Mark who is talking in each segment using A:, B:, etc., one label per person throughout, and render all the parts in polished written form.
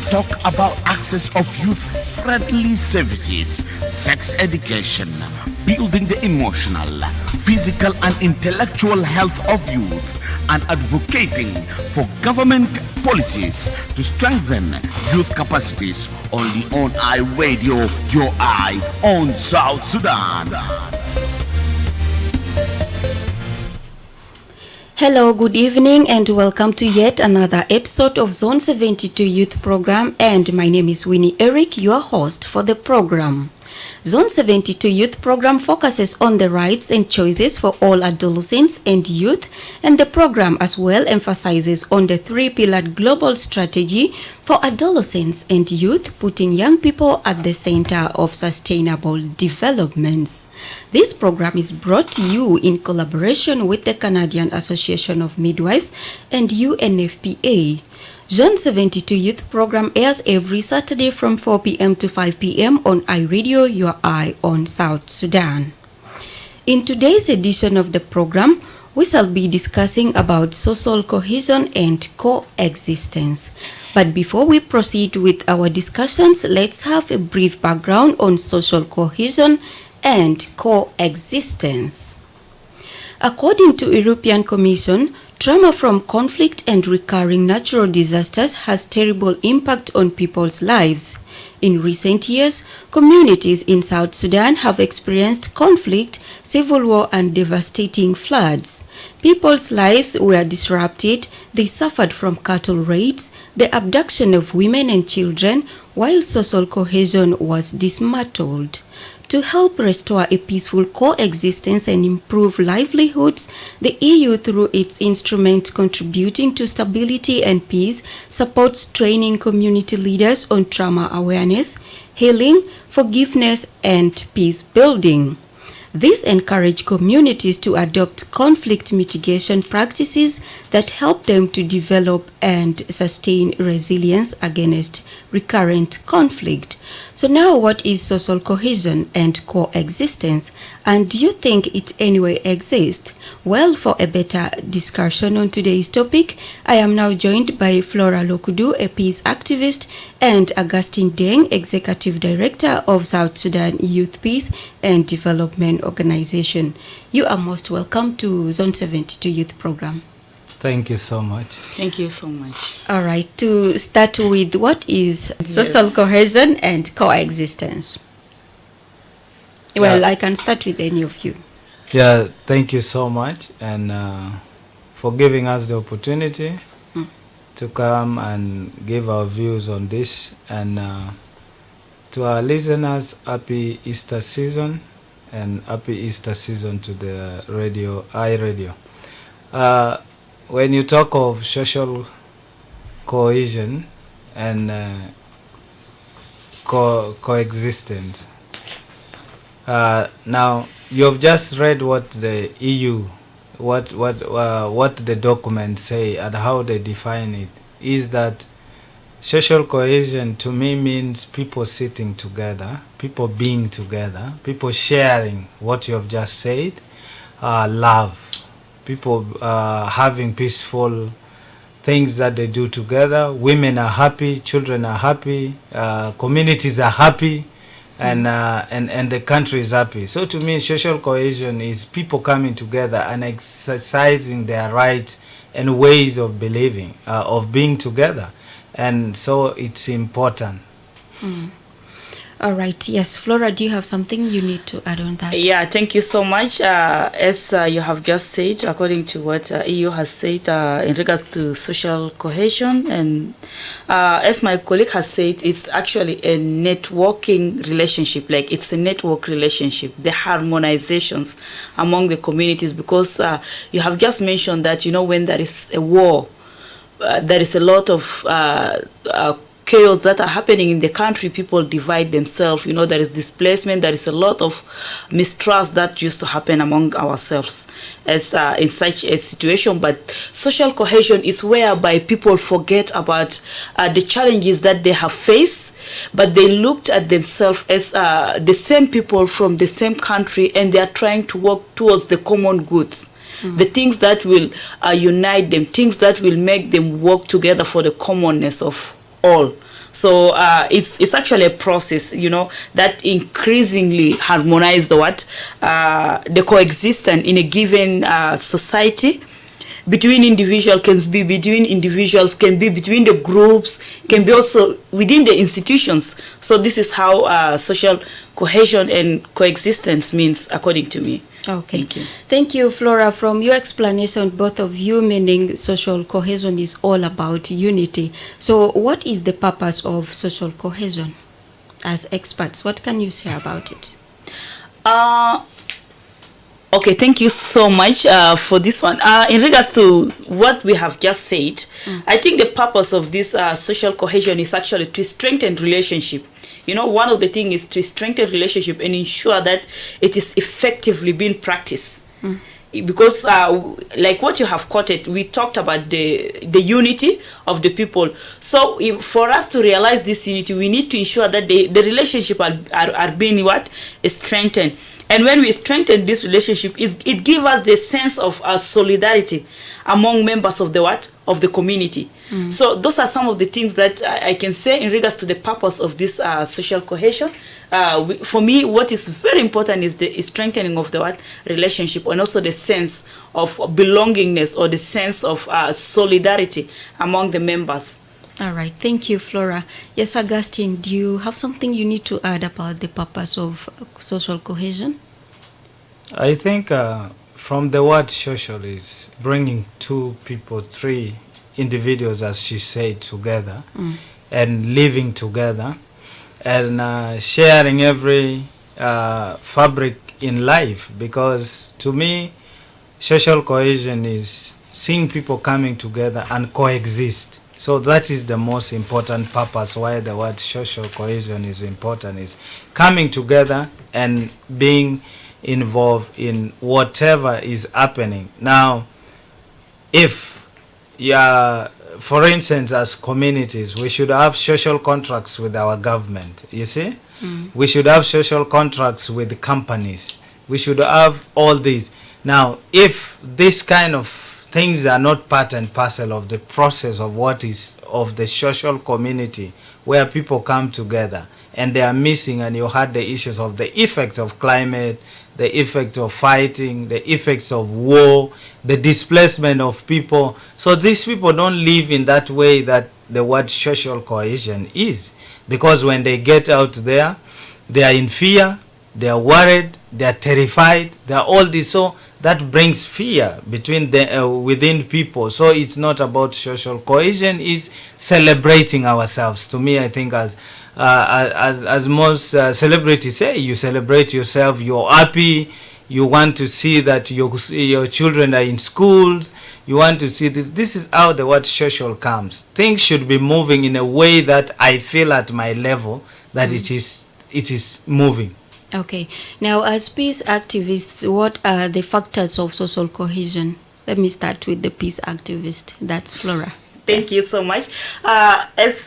A: talk about access of youth-friendly services, sex education, building the emotional, physical and intellectual health of youth, and advocating for government policies to strengthen youth capacities. Only on iRadio, your eye on South Sudan.
B: Hello, good evening and welcome to yet another episode of Zone 72 Youth Program, and my name is Winnie Eric, your host for the program. Zone 72 Youth Program focuses on the rights and choices for all adolescents and youth, and the program as well emphasizes on the three-pillared global strategy for adolescents and youth, putting young people at the center of sustainable developments. This program is brought to you in collaboration with the Canadian Association of Midwives and UNFPA. Zone 72 Youth Program airs every Saturday from 4 p.m. to 5 p.m. on iRadio, your eye on South Sudan. In today's edition of the program, we shall be discussing about social cohesion and coexistence. But before we proceed with our discussions, let's have a brief background on social cohesion and coexistence. According to European Commission, trauma from conflict and recurring natural disasters has terrible impact on people's lives. In recent years, communities in South Sudan have experienced conflict, civil war, and devastating floods. People's lives were disrupted, they suffered from cattle raids, the abduction of women and children, while social cohesion was dismantled. To help restore a peaceful coexistence and improve livelihoods, the EU, through its instrument contributing to stability and peace, supports training community leaders on trauma awareness, healing, forgiveness, and peace building. This encourages communities to adopt conflict mitigation practices that help them to develop and sustain resilience against recurrent conflict. So now, what is social cohesion and coexistence, and do you think it anyway exists? Well, for a better discussion on today's topic, I am now joined by Flora Lokudu, a peace activist, and Augustine Deng, Executive Director of South Sudan Youth Peace and Development Organization. You are most welcome to Zone 72 Youth Program.
C: Thank you so much.
D: Thank you so much.
B: All right, to start with, what is social cohesion and coexistence? Well, I can start with any of you.
C: Yeah, thank you so much, and for giving us the opportunity to come and give our views on this. And to our listeners, happy Easter season, and happy Easter season to the radio, iRadio. When you talk of social cohesion and coexistence, now you have just read what the EU, what the documents say and how they define it. Is that social cohesion to me means people sitting together, people being together, people sharing what you have just said, love. People having peaceful things that they do together. Women are happy, children are happy, communities are happy, and the country is happy. So to me, social cohesion is people coming together and exercising their rights and ways of believing, of being together. And so it's important.
B: All right. Yes, Flora, do you have something you need to add on that?
D: Yeah, thank you so much. As you have just said, according to what EU has said in regards to social cohesion, and as my colleague has said, it's actually a networking relationship. Like, it's a network relationship, the harmonizations among the communities, because you have just mentioned that, when there is a war, there is a lot of chaos that are happening in the country. People divide themselves. There is displacement. There is a lot of mistrust that used to happen among ourselves as in such a situation. But social cohesion is whereby people forget about the challenges that they have faced, but they looked at themselves as the same people from the same country, and they are trying to work towards the common goods. The things that will unite them, things that will make them work together for the commonness of all. So it's actually a process, that increasingly harmonize the coexistence in a given society. Between individuals, can be between individuals, can be between the groups, can be also within the institutions. So this is how social cohesion and coexistence means, according to me.
B: Okay.
D: Thank you.
B: Thank you, Flora. From your explanation, both of you, meaning social cohesion is all about unity. So what is the purpose of social cohesion? As experts, what can you say about it?
D: Okay, thank you so much for this one. In regards to what we have just said, I think the purpose of this social cohesion is actually to strengthen relationship. One of the things is to strengthen relationship and ensure that it is effectively being practiced. Because like what you have quoted, we talked about the unity of the people. So for us to realize this unity, we need to ensure that the relationship are being strengthened. And when we strengthen this relationship, it gives us the sense of solidarity among members of the community. So those are some of the things that I can say in regards to the purpose of this social cohesion. For me, what is very important is the strengthening of the relationship, and also the sense of belongingness, or the sense of solidarity among the members.
B: All right. Thank you, Flora. Yes, Augustine, do you have something you need to add about the purpose of social cohesion?
C: I think from the word social is bringing two people, three individuals, as she said, together and living together and sharing every fabric in life. Because to me, social cohesion is seeing people coming together and coexist. So that is the most important purpose why the word social cohesion is important, is coming together and being involved in whatever is happening. Now, if for instance, as communities, we should have social contracts with our government, you see? We should have social contracts with companies. We should have all these. Now, if this kind of things are not part and parcel of the process of what is of the social community, where people come together and they are missing, and you had the issues of the effect of climate, the effect of fighting, the effects of war, the displacement of people. So these people don't live in that way that the word social cohesion is. Because when they get out there, they are in fear, they are worried, they are terrified, they are all this. So that brings fear between within people. So it's not about social cohesion, it's celebrating ourselves. To me, I think as most celebrities say, you celebrate yourself, you're happy, you want to see that your children are in schools, you want to see this. This is how the word social comes. Things should be moving in a way that I feel at my level that it is moving.
B: Okay. Now, as peace activists, what are the factors of social cohesion? Let me start with the peace activist. That's Flora.
D: Thank you so much. As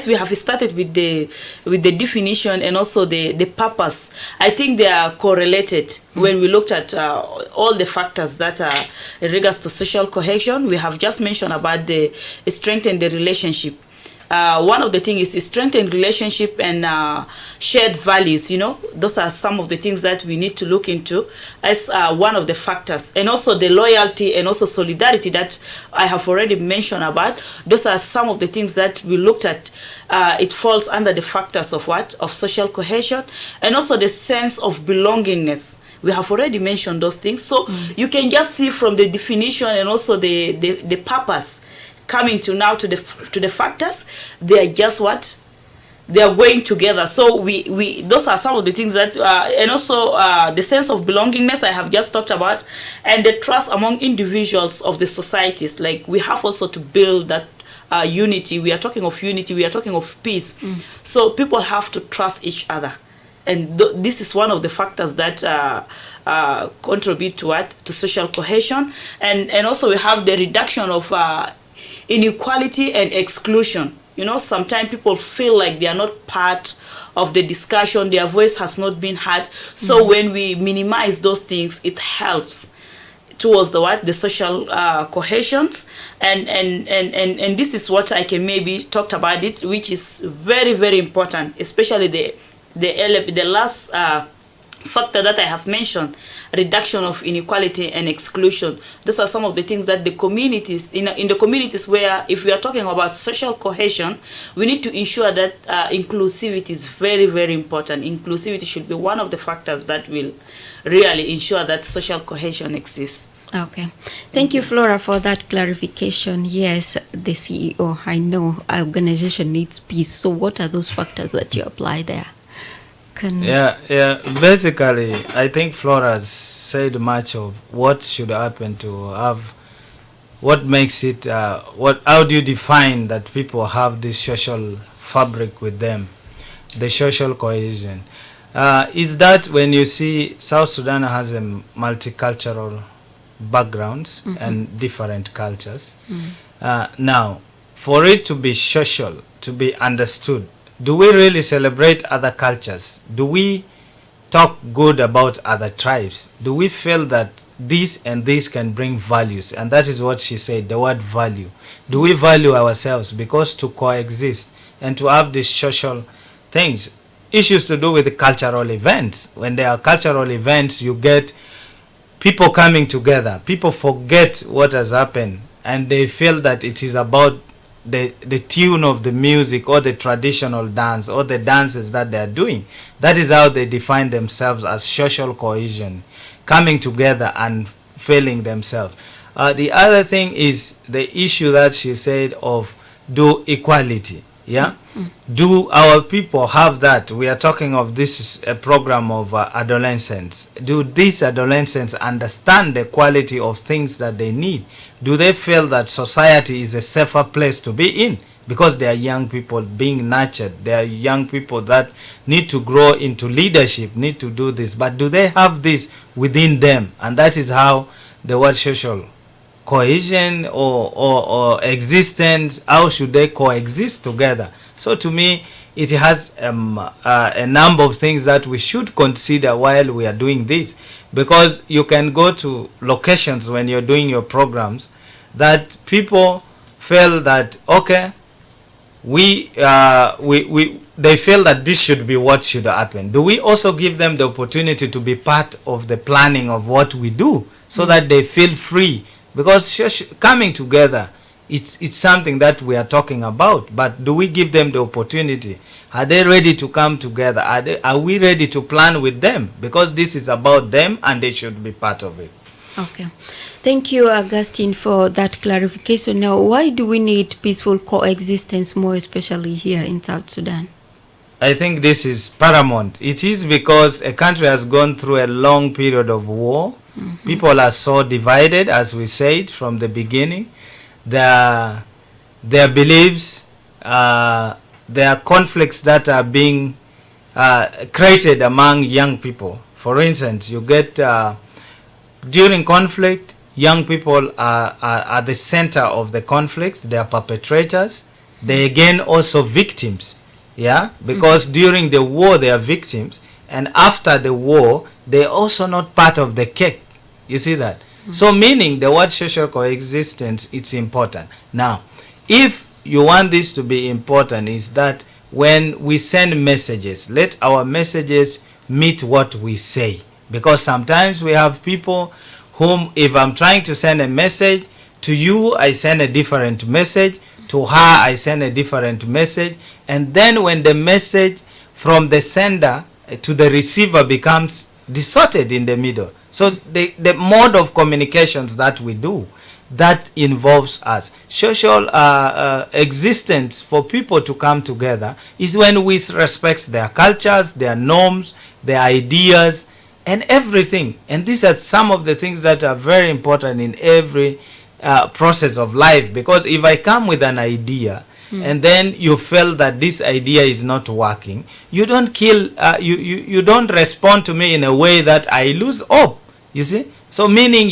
D: we have started with the definition and also the purpose, I think they are correlated. When we looked at all the factors that are in regards to social cohesion, we have just mentioned about the strengthen the relationship. One of the things is strengthen relationship and shared values. Those are some of the things that we need to look into as one of the factors. And also the loyalty and also solidarity that I have already mentioned about. Those are some of the things that we looked at. It falls under the factors of of social cohesion, and also the sense of belongingness. We have already mentioned those things. So you can just see from the definition and also the purpose, coming to the factors, they are just they are going together. So we those are some of the things that and also the sense of belongingness I have just talked about, and the trust among individuals of the societies. Like, we have also to build that unity. We are talking of unity, we are talking of peace. So people have to trust each other, and this is one of the factors that contribute to social cohesion. And also we have the reduction of inequality and exclusion. Sometimes people feel like they are not part of the discussion, their voice has not been heard. So when we minimize those things, it helps towards the social cohesions, and this is what I can maybe talk about it, which is very, very important, especially the last factor that I have mentioned, reduction of inequality and exclusion. Those are some of the things that the communities, in the communities where, if we are talking about social cohesion, we need to ensure that inclusivity is very, very important. Inclusivity should be one of the factors that will really ensure that social cohesion exists.
B: Okay. Thank you, Flora, for that clarification. Yes, the CEO, I know organization needs peace. So what are those factors that you apply there?
C: Yeah. Basically, I think Flora has said much of what should happen to have, what makes it, how do you define that people have this social fabric with them, the social cohesion? Is that when you see South Sudan has a multicultural backgrounds and different cultures. Now, for it to be social, to be understood, do we really celebrate other cultures? Do we talk good about other tribes? Do we feel that this and this can bring values? And that is what she said, the word value. Do we value ourselves? Because to coexist and to have these social things, issues to do with the cultural events. When there are cultural events, you get people coming together. People forget what has happened and they feel that it is about the tune of the music or the traditional dance or the dances that they are doing. That is how they define themselves as social cohesion, coming together and feeling themselves. The other thing is the issue that she said of do equality. Yeah, do our people have that? We are talking of this program of adolescents. Do these adolescents understand the quality of things that they need? Do they feel that society is a safer place to be in? Because they are young people being nurtured. They are young people that need to grow into leadership, need to do this. But do they have this within them? And that is how the word social cohesion or existence, how should they coexist together? So to me, it has a number of things that we should consider while we are doing this, because you can go to locations when you're doing your programs that people feel that, okay, they feel that this should be what should happen. Do we also give them the opportunity to be part of the planning of what we do so that they feel free? Because coming together, it's something that we are talking about, but do we give them the opportunity? Are they ready to come together? Are we ready to plan with them? Because this is about them and they should be part of it.
B: Okay. Thank you, Augustine, for that clarification. Now, why do we need peaceful coexistence, more especially here in South Sudan?
C: I think this is paramount. It is because a country has gone through a long period of war. People are so divided, as we said from the beginning. Their beliefs, there are conflicts that are being created among young people. For instance, you get during conflict, young people are the center of the conflicts. They are perpetrators. They again also victims. Yeah, because during the war they are victims, and after the war they are also not part of the cake. You see that? So meaning the word social coexistence, it's important. Now, if you want this to be important, is that when we send messages, let our messages meet what we say. Because sometimes we have people whom, if I'm trying to send a message to you, I send a different message. To her, I send a different message. And then when the message from the sender to the receiver becomes distorted in the middle. So the mode of communications that we do, that involves us. Social existence for people to come together is when we respect their cultures, their norms, their ideas, and everything. And these are some of the things that are very important in every process of life. Because if I come with an idea, and then you feel that this idea is not working, you don't you don't respond to me in a way that I lose hope. You see? So meaning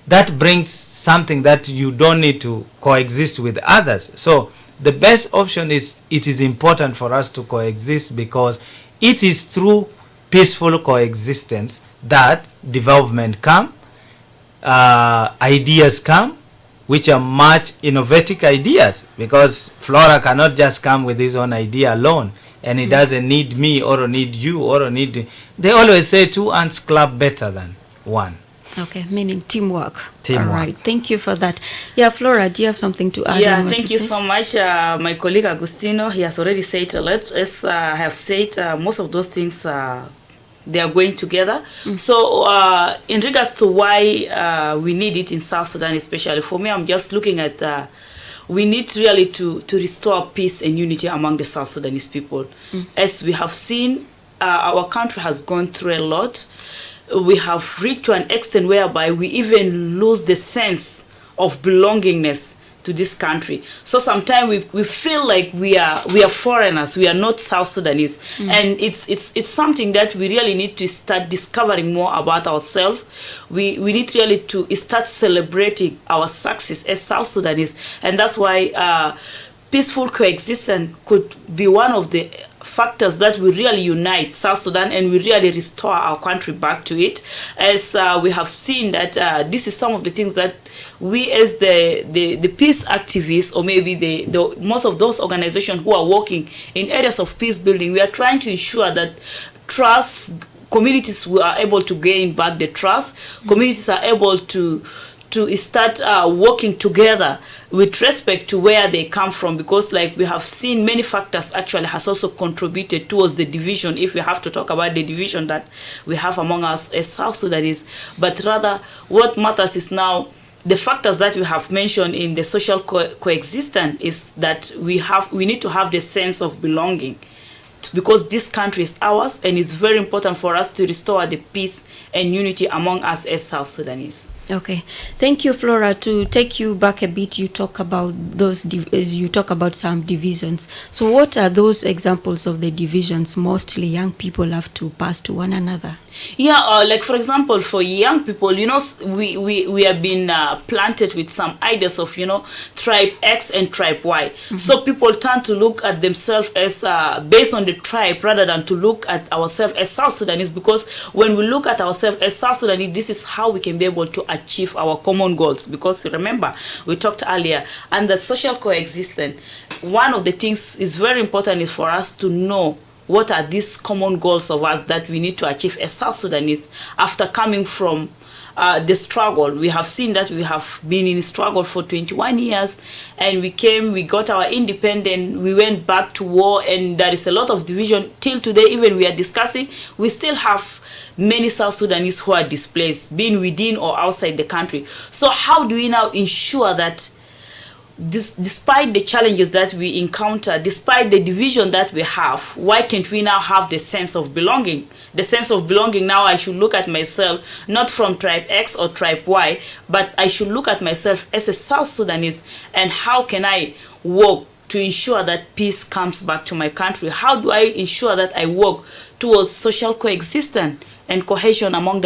C: that brings something that you don't need to coexist with others. So the best option is, it is important for us to coexist, because it is through peaceful coexistence that development come, ideas come, which are much innovative ideas, because Flora cannot just come with his own idea alone, and he doesn't need me or need you or need. They always say 2 ants clap better than 1.
B: Okay, meaning teamwork.
C: Teamwork.
B: All right, thank you for that. Yeah, Flora, do you have something to add?
D: Yeah,
B: on what
D: thank you so much. My colleague Agustino, he has already said a lot. As I have said, most of those things, they are going together. So in regards to why we need it in South Sudan, especially, for me, I'm just looking at we need really to restore peace and unity among the South Sudanese people. As we have seen, our country has gone through a lot. We have reached to an extent whereby we even lose the sense of belongingness to this country. So sometimes we feel like we are foreigners, we are not South Sudanese. And it's something that we really need to start discovering more about ourselves. We need really to start celebrating our success as South Sudanese. And that's why peaceful coexistence could be one of the factors that will really unite South Sudan and we really restore our country back to it. As we have seen that this is some of the things that we as the peace activists, or maybe the most of those organizations who are working in areas of peace building, we are trying to ensure that trust, communities are able to gain back the trust, communities are able to start working together with respect to where they come from, because like we have seen, many factors actually has also contributed towards the division, if we have to talk about the division that we have among us as South Sudanese. But rather what matters is now the factors that we have mentioned in the social coexistence is that we need to have the sense of belonging, because this country is ours and it's very important for us to restore the peace and unity among us as South Sudanese.
B: Okay, thank you, Flora. To take you back a bit, you talk about you talk about some divisions. So what are those examples of the divisions mostly young people have to pass to one another?
D: Yeah, like for example, for young people, you know, we have been planted with some ideas of, you know, tribe X and tribe Y. So people tend to look at themselves as based on the tribe rather than to look at ourselves as South Sudanese, because when we look at ourselves as South Sudanese, this is how we can be able to achieve our common goals. Because remember, we talked earlier, and that social coexistence, one of the things is very important is for us to know what are these common goals of us that we need to achieve as South Sudanese after coming from the struggle. We have seen that we have been in struggle for 21 years, and we got our independence, we went back to war, and there is a lot of division. Till today, even we are discussing, we still have many South Sudanese who are displaced, being within or outside the country. So how do we now ensure that despite the challenges that we encounter, despite the division that we have, why can't we now have the sense of belonging? The sense of belonging now, I should look at myself not from tribe X or tribe Y, but I should look at myself as a South Sudanese, and how can I work to ensure that peace comes back to my country? How do I ensure that I work towards social coexistence and cohesion among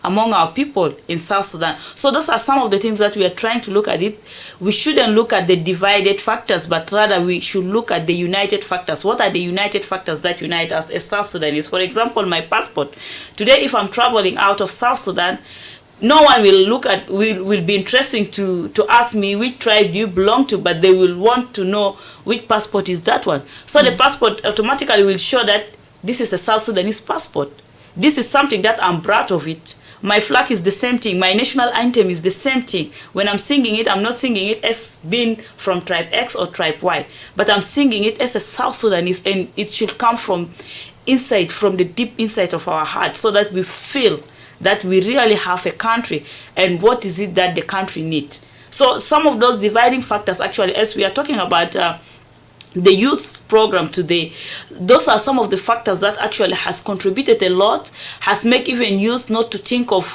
D: among our people in South Sudan? So those are some of the things that we are trying to look at it. We shouldn't look at the divided factors, but rather we should look at the united factors. What are the united factors that unite us as South Sudanese? For example, my passport. Today, if I'm traveling out of South Sudan, no one will be interested to ask me which tribe do you belong to, but they will want to know which passport is that one. So the passport automatically will show that this is a South Sudanese passport. This is something that I'm proud of it. My flag is the same thing. My national anthem is the same thing. When I'm singing it, I'm not singing it as being from tribe X or tribe Y, but I'm singing it as a South Sudanese, and it should come from inside, from the deep inside of our heart, so that we feel that we really have a country and what is it that the country needs. So some of those dividing factors, actually, as we are talking about the youth program today, those are some of the factors that actually has contributed a lot, has made even youth not to think of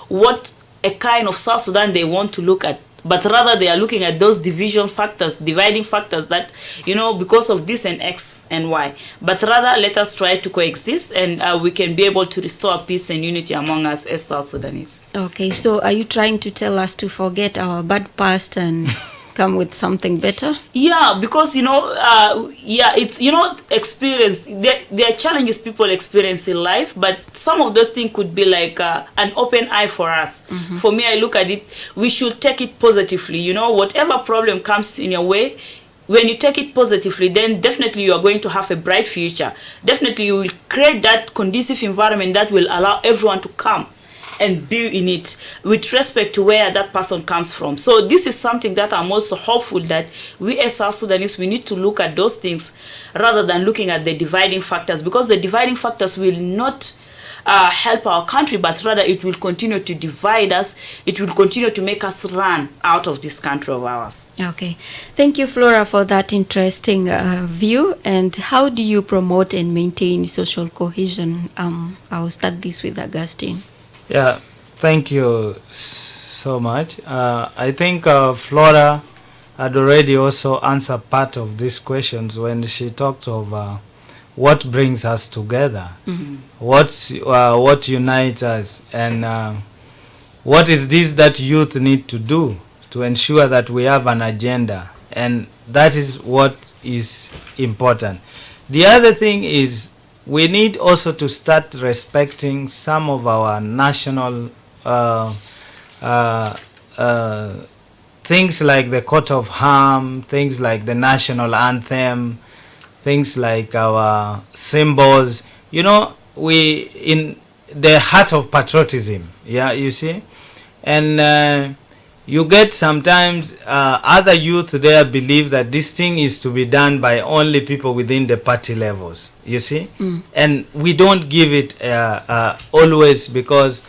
D: what a kind of South Sudan they want to look at, but rather they are looking at those division factors, dividing factors that, you know, because of this and X and Y. But rather, let us try to coexist, and we can be able to restore peace and unity among us as South Sudanese.
B: Okay, so are you trying to tell us to forget our bad past and come with something better?
D: Yeah, because it's experience. There are challenges people experience in life, but some of those things could be like an open eye for us. For me, I look at it. We should take it positively. Whatever problem comes in your way, when you take it positively, then definitely you are going to have a bright future. Definitely you will create that conducive environment that will allow everyone to come and be in it with respect to where that person comes from. So this is something that I'm also hopeful that we as South Sudanese, we need to look at those things rather than looking at the dividing factors, because the dividing factors will not help our country, but rather it will continue to divide us. It will continue to make us run out of this country of ours.
B: Okay. Thank you, Flora, for that interesting view. And how do you promote and maintain social cohesion? I'll start this with Augustine.
C: Yeah, thank you so much. I think Flora had already also answered part of these questions when she talked of what brings us together, what unites us, and what is this that youth need to do to ensure that we have an agenda, and that is what is important. The other thing is we need also to start respecting some of our national things like the coat of arms, things like the national anthem, things like our symbols. We in the heart of patriotism, you see. And you get sometimes other youth there believe that this thing is to be done by only people within the party levels, you see. And we don't give it always, because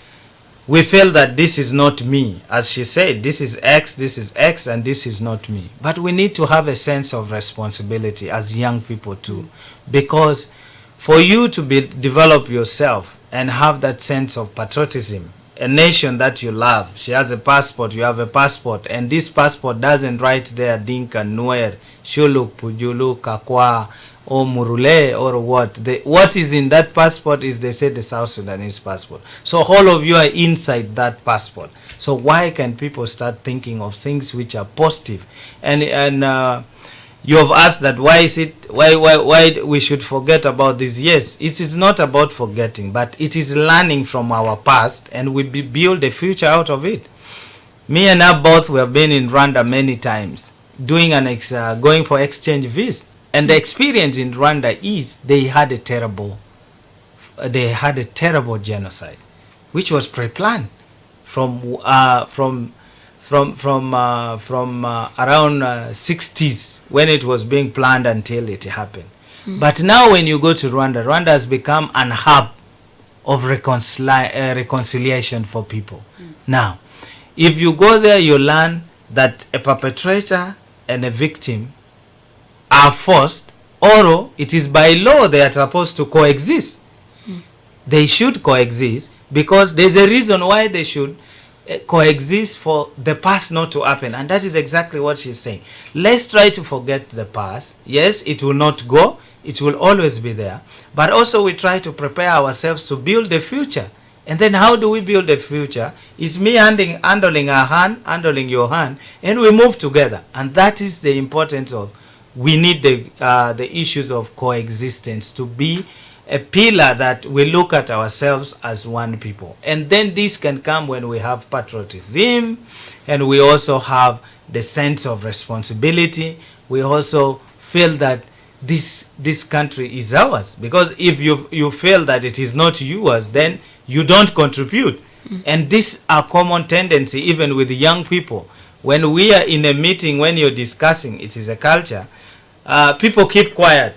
C: we feel that this is not me. As she said, this is X, and this is not me. But we need to have a sense of responsibility as young people too, because for you to develop yourself and have that sense of patriotism, a nation that you love. She has a passport, you have a passport, and this passport doesn't write there Dinka, Nuer, Shuluk, Pujulu, Kakwa, or Murule, or what. What is in that passport is, they say, the South Sudanese passport. So all of you are inside that passport. So why can people start thinking of things which are positive? And you have asked that why we should forget about this. Yes, it is not about forgetting, but it is learning from our past, and we build a future out of it. Me and I both, we have been in Rwanda many times, doing going for exchange visa, and the experience in Rwanda is they had a terrible genocide, which was pre-planned from around 60s, when it was being planned until it happened. But now when you go to Rwanda, Rwanda has become an hub of reconciliation for people. Now, if you go there, you learn that a perpetrator and a victim are forced, or it is by law they are supposed to coexist. They should coexist, because there's a reason why they should coexist, for the past not to happen. And that is exactly what she's saying. Let's try to forget the past. Yes, it will not go, it will always be there, but also we try to prepare ourselves to build the future. And then how do we build the future? It's me handling our hand, handling your hand, and we move together. And that is the importance of, we need the issues of coexistence to be a pillar that we look at ourselves as one people. And then this can come when we have patriotism, and we also have the sense of responsibility. We also feel that this country is ours, because if you feel that it is not yours, then you don't contribute. And this are common tendency even with young people. When we are in a meeting, when you're discussing, it is a culture, people keep quiet,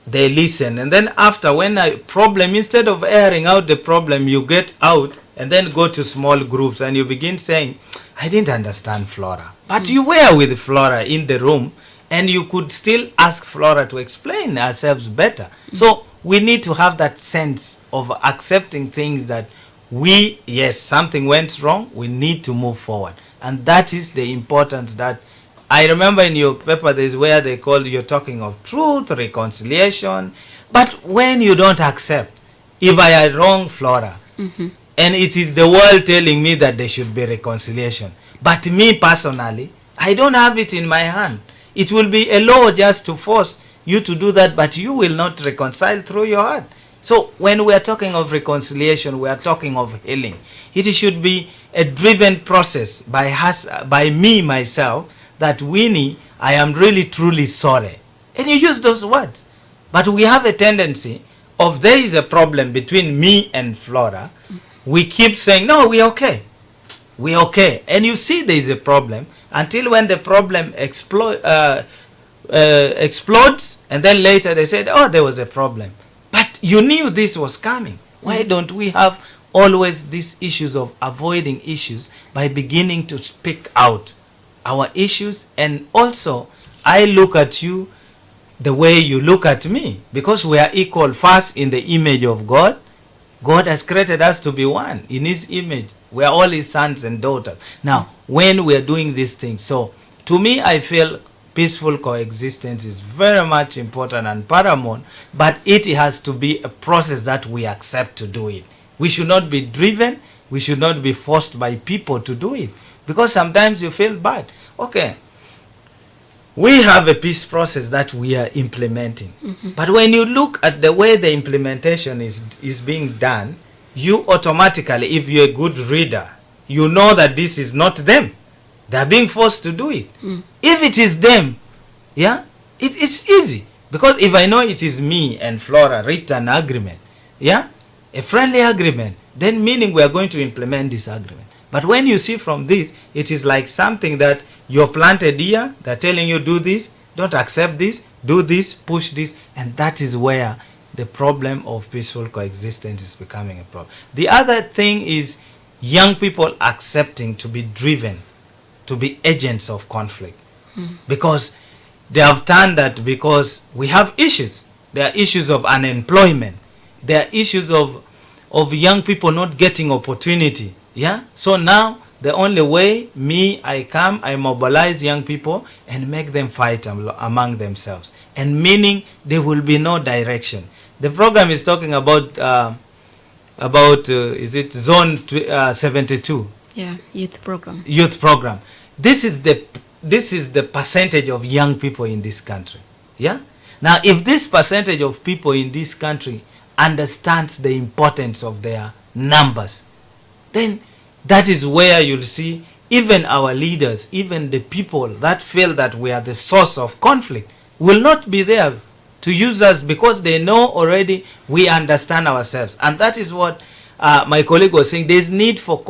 C: they listen, and then after, when a problem, instead of airing out the problem, you get out and then go to small groups and you begin saying, I didn't understand Flora, but you were with Flora in the room, and you could still ask Flora to explain ourselves better. So we need to have that sense of accepting things that yes, something went wrong, we need to move forward. And that is the importance that I remember in your paper, there's where they call, you're talking of truth, reconciliation. But when you don't accept, if I are wrong, Flora, and it is the world telling me that there should be reconciliation, but me personally, I don't have it in my hand. It will be a law just to force you to do that, but you will not reconcile through your heart. So when we are talking of reconciliation, we are talking of healing. It should be a driven process by me, myself, that Winnie, I am really truly sorry. And you use those words. But we have a tendency of there is a problem between me and Flora. We keep saying, no, we're okay. We're okay. And you see there is a problem until when the problem explodes, and then later they said, oh, there was a problem. But you knew this was coming. Why don't we have always these issues of avoiding issues by beginning to speak out our issues? And also, I look at you the way you look at me, because we are equal first in the image of God. God has created us to be one in his image. We are all his sons and daughters. Now, when we are doing these things, so to me, I feel peaceful coexistence is very much important and paramount, but it has to be a process that we accept to do it. We should not be driven, we should not be forced by people to do it, because sometimes you feel bad. Okay, we have a peace process that we are implementing, but when you look at the way the implementation is being done, you automatically, if you're a good reader, you know that this is not them. They are being forced to do it. If it is them, yeah, it's easy. Because if I know it is me and Flora written agreement, yeah, a friendly agreement, then meaning we are going to implement this agreement. But when you see from this, it is like something that you're planted here, they're telling you do this, don't accept this, do this, push this, and that is where the problem of peaceful coexistence is becoming a problem. The other thing is young people accepting to be driven, to be agents of conflict, because they have turned that, because we have issues. There are issues of unemployment. There are issues of young people not getting opportunity. Yeah. So now the only way I mobilize young people and make them fight among themselves, and meaning there will be no direction. The program is talking about is it Zone 72?
B: Yeah, youth program.
C: Youth program. This is the percentage of young people in this country. Yeah. Now, if this percentage of people in this country understands the importance of their numbers, then that is where you'll see even our leaders, even the people that feel that we are the source of conflict, will not be there to use us, because they know already we understand ourselves. And that is what my colleague was saying. There's need for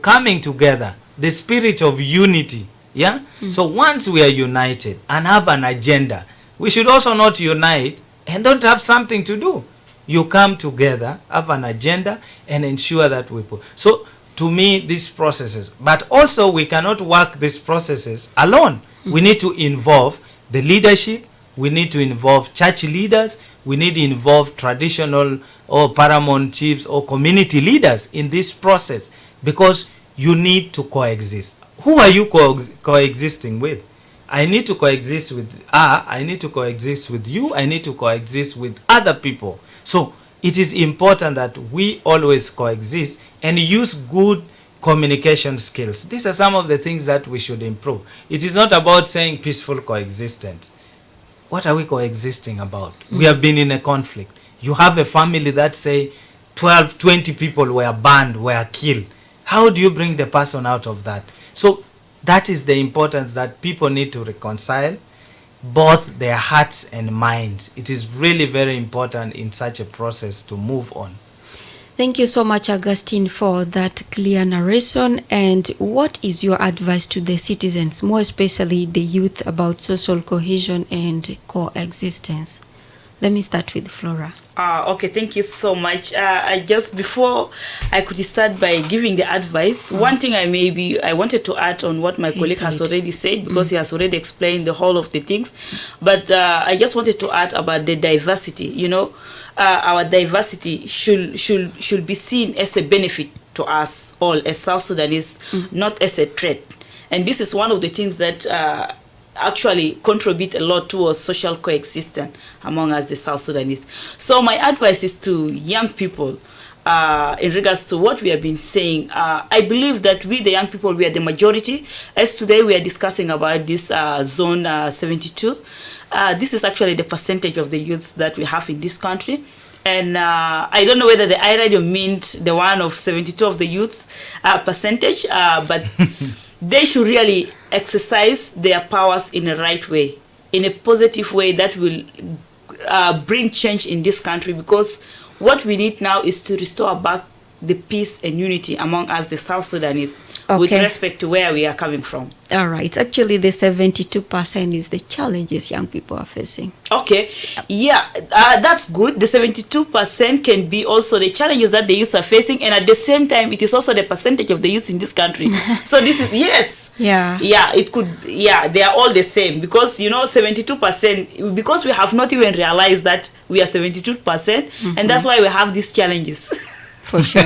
C: coming together, the spirit of unity. Yeah. So once we are united and have an agenda, we should also not unite and don't have something to do. You come together, have an agenda, and ensure that we put. So to me, these processes, but also we cannot work these processes alone. We need to involve the leadership. We need to involve church leaders. We need to involve traditional or paramount chiefs or community leaders in this process, because you need to coexist. Who are you coexisting with? I need to coexist with I need to coexist with you. I need to coexist with other people. So it is important that we always coexist and use good communication skills. These are some of the things that we should improve. It is not about saying peaceful coexistence. What are we coexisting about? We have been in a conflict. You have a family that say 12, 20 people were burned, were killed. How do you bring the person out of that? So that is the importance, that people need to reconcile both their hearts and minds. It is really very important in such a process to move on.
B: Thank you so much, Augustine, for that clear narration. And what is your advice to the citizens, more especially the youth, about social cohesion and coexistence? Let me start with Flora.
D: Okay, thank you so much. Before I could start by giving the advice, one thing I wanted to add on what my colleague has already said, because he has already explained the whole of the things. But I just wanted to add about the diversity. You know, our diversity should be seen as a benefit to us all as South Sudanese, not as a threat. And this is one of the things that actually contribute a lot towards social coexistence among us, the South Sudanese. So my advice is to young people, in regards to what we have been saying. I believe that we, the young people, we are the majority. As today we are discussing about this zone 72. This is actually the percentage of the youths that we have in this country. And I don't know whether the iRadio meant the one of 72 of the youths percentage, but they should really exercise their powers in a right way, in a positive way that will bring change in this country, because what we need now is to restore back the peace and unity among us, the South Sudanese, with respect to where we are coming from.
B: All right. Actually, the 72% is the challenges young people are facing.
D: Okay. Yeah, that's good. The 72% can be also the challenges that the youth are facing, and at the same time, it is also the percentage of the youth in this country. So this is, yes.
B: Yeah.
D: Yeah, it could, yeah, they are all the same, because, 72%, because we have not even realized that we are 72%, and that's why we have these challenges.
B: For sure.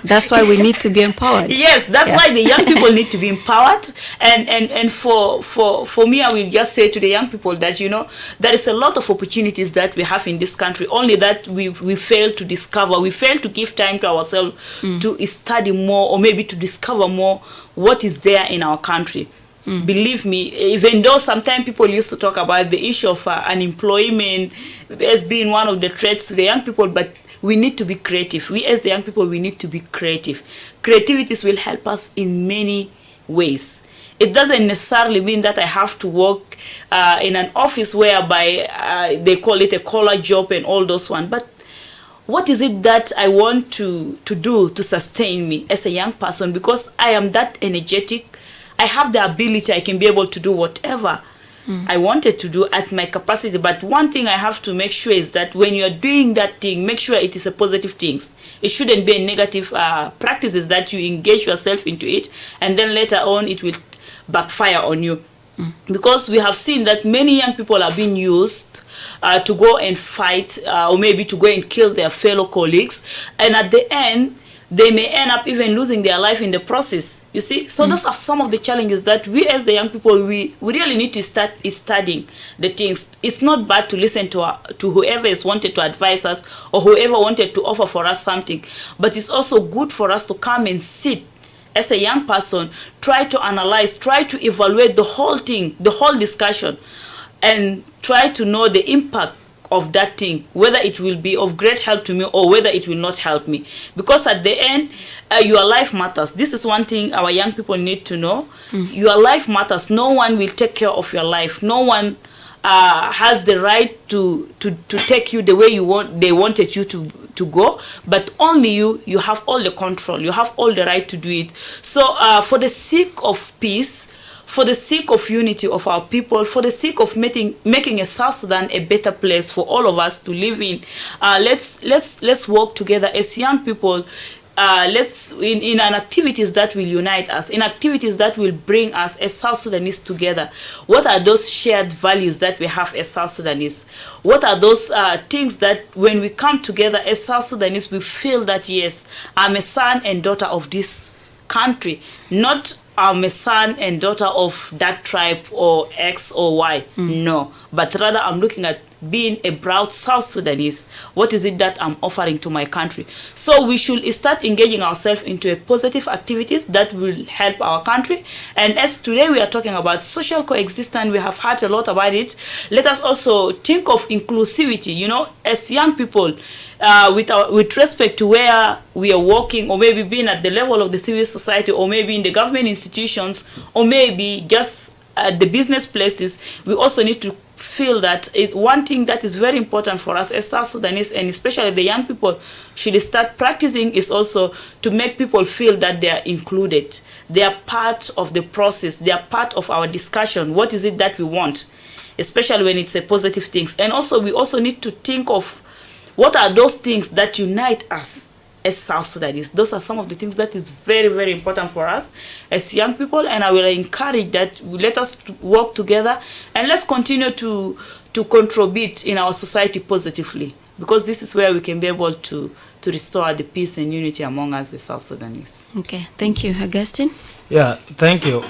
B: That's why we need to be empowered.
D: Yes, that's why the young people need to be empowered. And for me, I will just say to the young people that, there is a lot of opportunities that we have in this country, only that we fail to discover. We fail to give time to ourselves to study more, or maybe to discover more what is there in our country. Believe me, even though sometimes people used to talk about the issue of unemployment as being one of the threats to the young people, but we need to be creative. We as the young people, we need to be creative. Creativities will help us in many ways. It doesn't necessarily mean that I have to work in an office whereby they call it a collar job and all those ones. But what is it that I want to do to sustain me as a young person? Because I am that energetic. I have the ability. I can be able to do whatever I wanted to do at my capacity. But one thing I have to make sure is that when you are doing that thing, make sure it is a positive thing. It shouldn't be a negative practices that you engage yourself into it, and then later on it will backfire on you. Because we have seen that many young people are being used to go and fight, or maybe to go and kill their fellow colleagues, and at the end they may end up even losing their life in the process, you see. So those are some of the challenges that we as the young people, we really need to start studying the things. It's not bad to listen to whoever is wanted to advise us, or whoever wanted to offer for us something, but it's also good for us to come and sit as a young person, try to analyze, try to evaluate the whole thing, the whole discussion, and try to know the impact of that thing, whether it will be of great help to me or whether it will not help me. Because at the end, your life matters. This is one thing our young people need to know. Your life matters. No one will take care of your life. No one has the right to take you the way they wanted you to go, but only you have all the control. You have all the right to do it. So for the sake of peace, for the sake of unity of our people, for the sake of making a South Sudan a better place for all of us to live in, let's work together as young people. Let's in an activities that will unite us, in activities that will bring us as South Sudanese together. What are those shared values that we have as South Sudanese? What are those things that when we come together as South Sudanese, we feel that yes, I'm a son and daughter of this country, not I'm a son and daughter of that tribe or X or Y. No, but rather I'm looking at being a proud South Sudanese. What is it that I'm offering to my country? So we should start engaging ourselves into a positive activities that will help our country. And as today we are talking about social coexistence, we have heard a lot about it. Let us also think of inclusivity, as young people, with respect to where we are working, or maybe being at the level of the civil society, or maybe in the government institutions, or maybe just at the business places. We also need to feel that one thing that is very important for us as South Sudanese, and especially the young people should start practicing, is also to make people feel that they are included. They are part of the process. They are part of our discussion. What is it that we want, especially when it's a positive things. And also we also need to think of what are those things that unite us as South Sudanese. Those are some of the things that is very, very important for us as young people, and I will encourage that let us work together and let's continue to contribute in our society positively, because this is where we can be able to restore the peace and unity among us, the South Sudanese.
B: Okay, thank you. Augustine?
C: Yeah, thank you.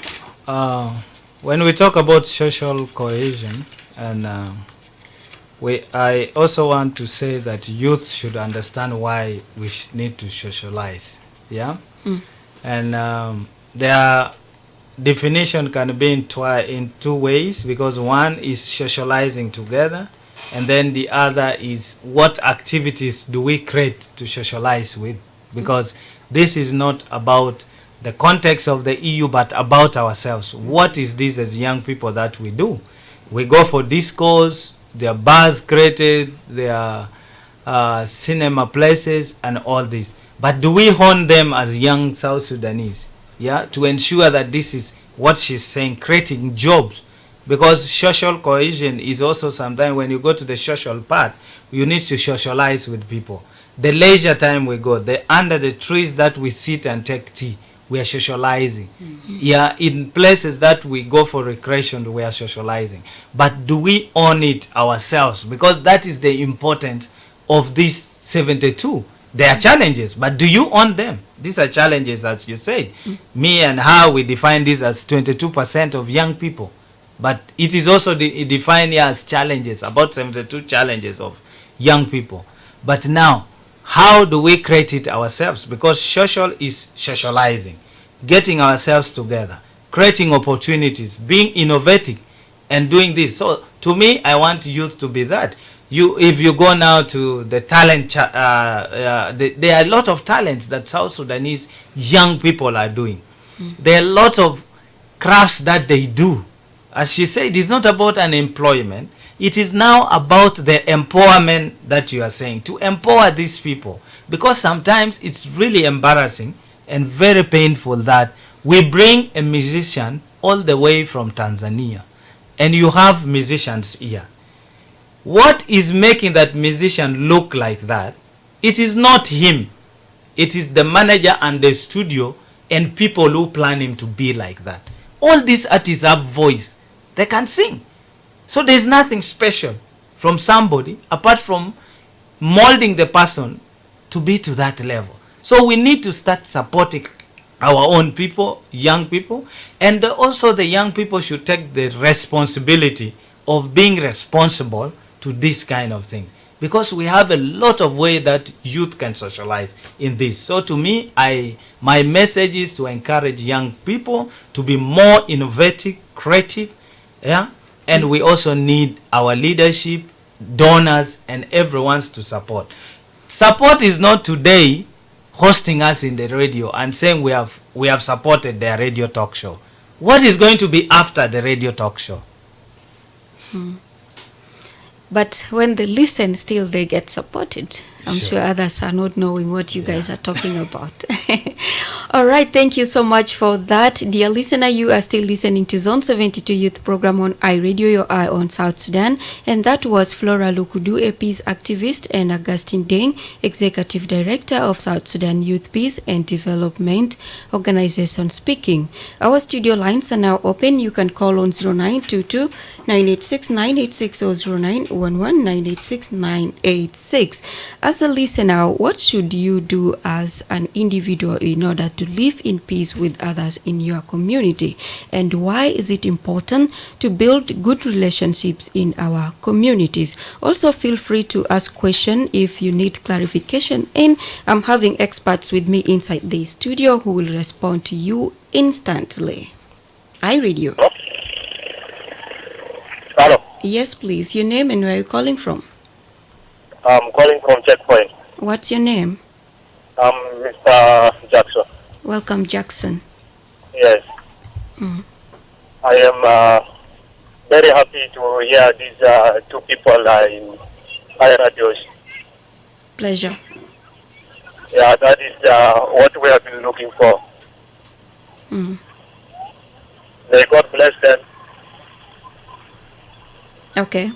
C: When we talk about social cohesion and I also want to say that youth should understand why we need to socialize. Yeah, and their definition can be in two ways, because one is socializing together, and then the other is what activities do we create to socialize with, because this is not about the context of the EU but about ourselves. What is this as young people that we do? We go for discos, there are bars created, there are cinema places and all this, but do we hone them as young South Sudanese, yeah, to ensure that this is what she's saying, creating jobs? Because social cohesion is also sometimes when you go to the social part, you need to socialize with people. The leisure time we go, under the trees that we sit and take tea, we are socializing. Yeah, in places that we go for recreation, we are socializing. But do we own it ourselves? Because that is the importance of these 72. There are challenges, but do you own them? These are challenges, as you said. Me and how we define this as 22% of young people. But it is also defined here as challenges, about 72 challenges of young people. But now, how do we create it ourselves? Because social is socializing, getting ourselves together, creating opportunities, being innovative, and doing this. So to me, I want youth to be that. If you go now to the talent, there are a lot of talents that South Sudanese young people are doing. There are a lot of crafts that they do. As she said, it's not about unemployment. It is now about the empowerment that you are saying, to empower these people. Because sometimes it's really embarrassing and very painful that we bring a musician all the way from Tanzania, and you have musicians here. What is making that musician look like that? It is not him. It is the manager and the studio and people who plan him to be like that. All these artists have voice. They can sing. So there's nothing special from somebody apart from molding the person to be to that level. So we need to start supporting our own people, young people, and also the young people should take the responsibility of being responsible to these kind of things, because we have a lot of way that youth can socialize in this. So to me, my message is to encourage young people to be more innovative, creative, yeah, and we also need our leadership, donors, and everyone's to support. Support is not today hosting us in the radio and saying we have supported their radio talk show. What is going to be after the radio talk show?
B: But when they listen, still they get supported. I'm sure others are not knowing what you guys are talking about. All right, thank you so much for that. Dear listener, you are still listening to Zone 72 Youth Program on iRadio, your eye on South Sudan. And that was Flora Lukudu, a peace activist, and Augustine Deng, Executive Director of South Sudan Youth Peace and Development Organization speaking. Our studio lines are now open. You can call on 0922 986 986 or 0911 986 986. As a listener, what should you do as an individual in order to live in peace with others in your community? And why is it important to build good relationships in our communities? Also, feel free to ask questions if you need clarification. And I'm having experts with me inside the studio who will respond to you instantly. iRadio.
E: Hello.
B: Yes, please. Your name and where you're calling from?
E: I'm calling from Checkpoint.
B: What's your name?
E: I'm Mr. Jackson.
B: Welcome, Jackson.
E: Yes. I am very happy to hear these two people in iRadios.
B: Pleasure.
E: Yeah, that is what we have been looking for. May God bless them.
B: Okay.